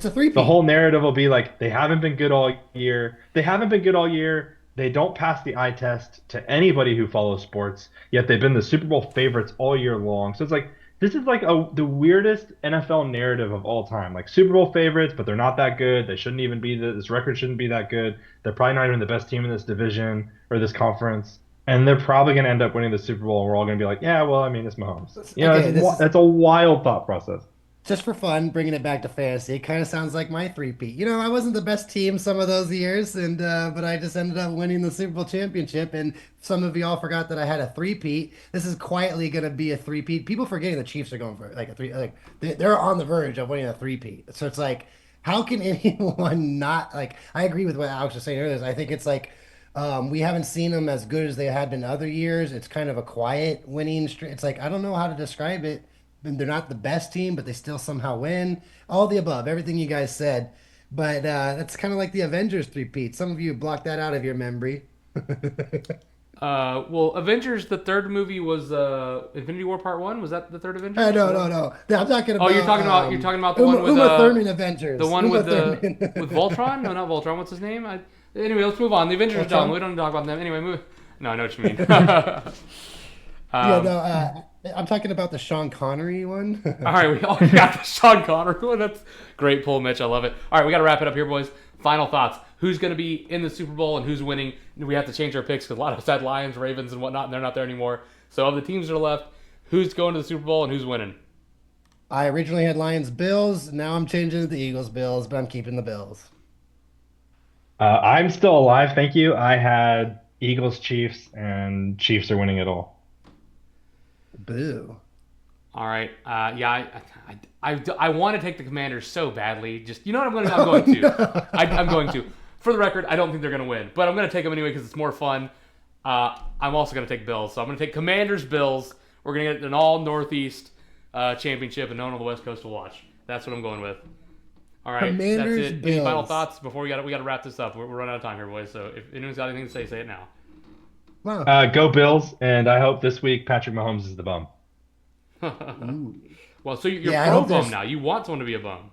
a the three-peat. whole narrative will be like they haven't been good all year. They haven't been good all year. They don't pass the eye test to anybody who follows sports. Yet they've been the Super Bowl favorites all year long. So it's like this is like the weirdest NFL narrative of all time. Like Super Bowl favorites, but they're not that good. They shouldn't even be this record shouldn't be that good. They're probably not even the best team in this division or this conference. And they're probably going to end up winning the Super Bowl, and we're all going to be like, yeah, well, I mean, it's Mahomes. Okay, this is That's a wild thought process. just for fun, bringing it back to fantasy. It kind of sounds like my three-peat. I wasn't the best team some of those years, and but I just ended up winning the Super Bowl championship. And some of y'all forgot that I had a three-peat. This is quietly going to be a three-peat. People forgetting the Chiefs are going for like a three, like they're on the verge of winning a three-peat. So it's like, how can anyone not like? I agree with what Alex was saying earlier. I think it's like. We haven't seen them as good as they had been other years. It's kind of a quiet winning streak. It's like I don't know how to describe it. They're not the best team, but they still somehow win. All the above, everything you guys said. But that's kind of like the Avengers three-peat. Some of you blocked that out of your memory. Well, Avengers, the third movie was Infinity War Part One. Was that the third Avengers? No, no, no. I'm talking Oh, about. you're talking about the one with Uma Thurman Avengers. the one Uma with Thurman. with Voltron. No, not Voltron. What's his name? Anyway, let's move on. The Avengers are done. Voltron? We don't talk about them anyway. Move. No, I know what you mean. Yeah, um, no. I'm talking about the Sean Connery one. all right, we all got the Sean Connery one. That's great pull, Mitch. I love it. All right, we got to wrap it up here, boys. Final thoughts. Who's going to be in the Super Bowl and who's winning? We have to change our picks because a lot of us had Lions, Ravens, and whatnot, and they're not there anymore. So of the teams that are left, who's going to the Super Bowl and who's winning? I originally had Lions Bills. Now I'm changing it to Eagles Bills, but I'm keeping the Bills. I'm still alive, thank you. I had Eagles, Chiefs, and Chiefs are winning it all. Boo. All right. Yeah, I want to take the Commanders so badly. Just you know what I'm Oh, going to. no. I'm going to. For the record, I don't think they're going to win, but I'm going to take them anyway because it's more fun. I'm also going to take Bills, so I'm going to take Commanders Bills. We're going to get an all Northeast championship, and no one on the West Coast will watch. That's what I'm going with. All right, Commanders, that's it. Any final Bills. thoughts before we got to wrap this up? We're running out of time here, boys. So if anyone's got anything to say it now. Wow. Go Bills, and I hope this week Patrick Mahomes is the bum. Ooh. Well, so you're Yeah, I pro hope bum there's now. You want someone to be a bum.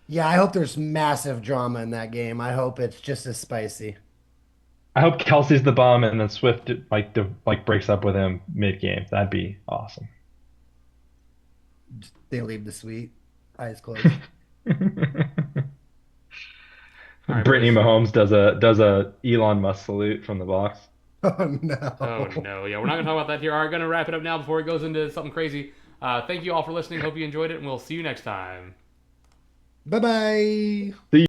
yeah, I hope there's massive drama in that game. I hope it's just as spicy. I hope Kelsey's the bum, and then Swift like breaks up with him mid game. That'd be awesome. They leave the suite, eyes closed. All right, Brittany boys. Mahomes does a Elon Musk salute from the box. Oh Oh no. no, yeah, we're not gonna talk about that here. All right, gonna wrap it up now before it goes into something crazy. Thank you all for listening. Hope you enjoyed it, and we'll see you next time. Bye bye. See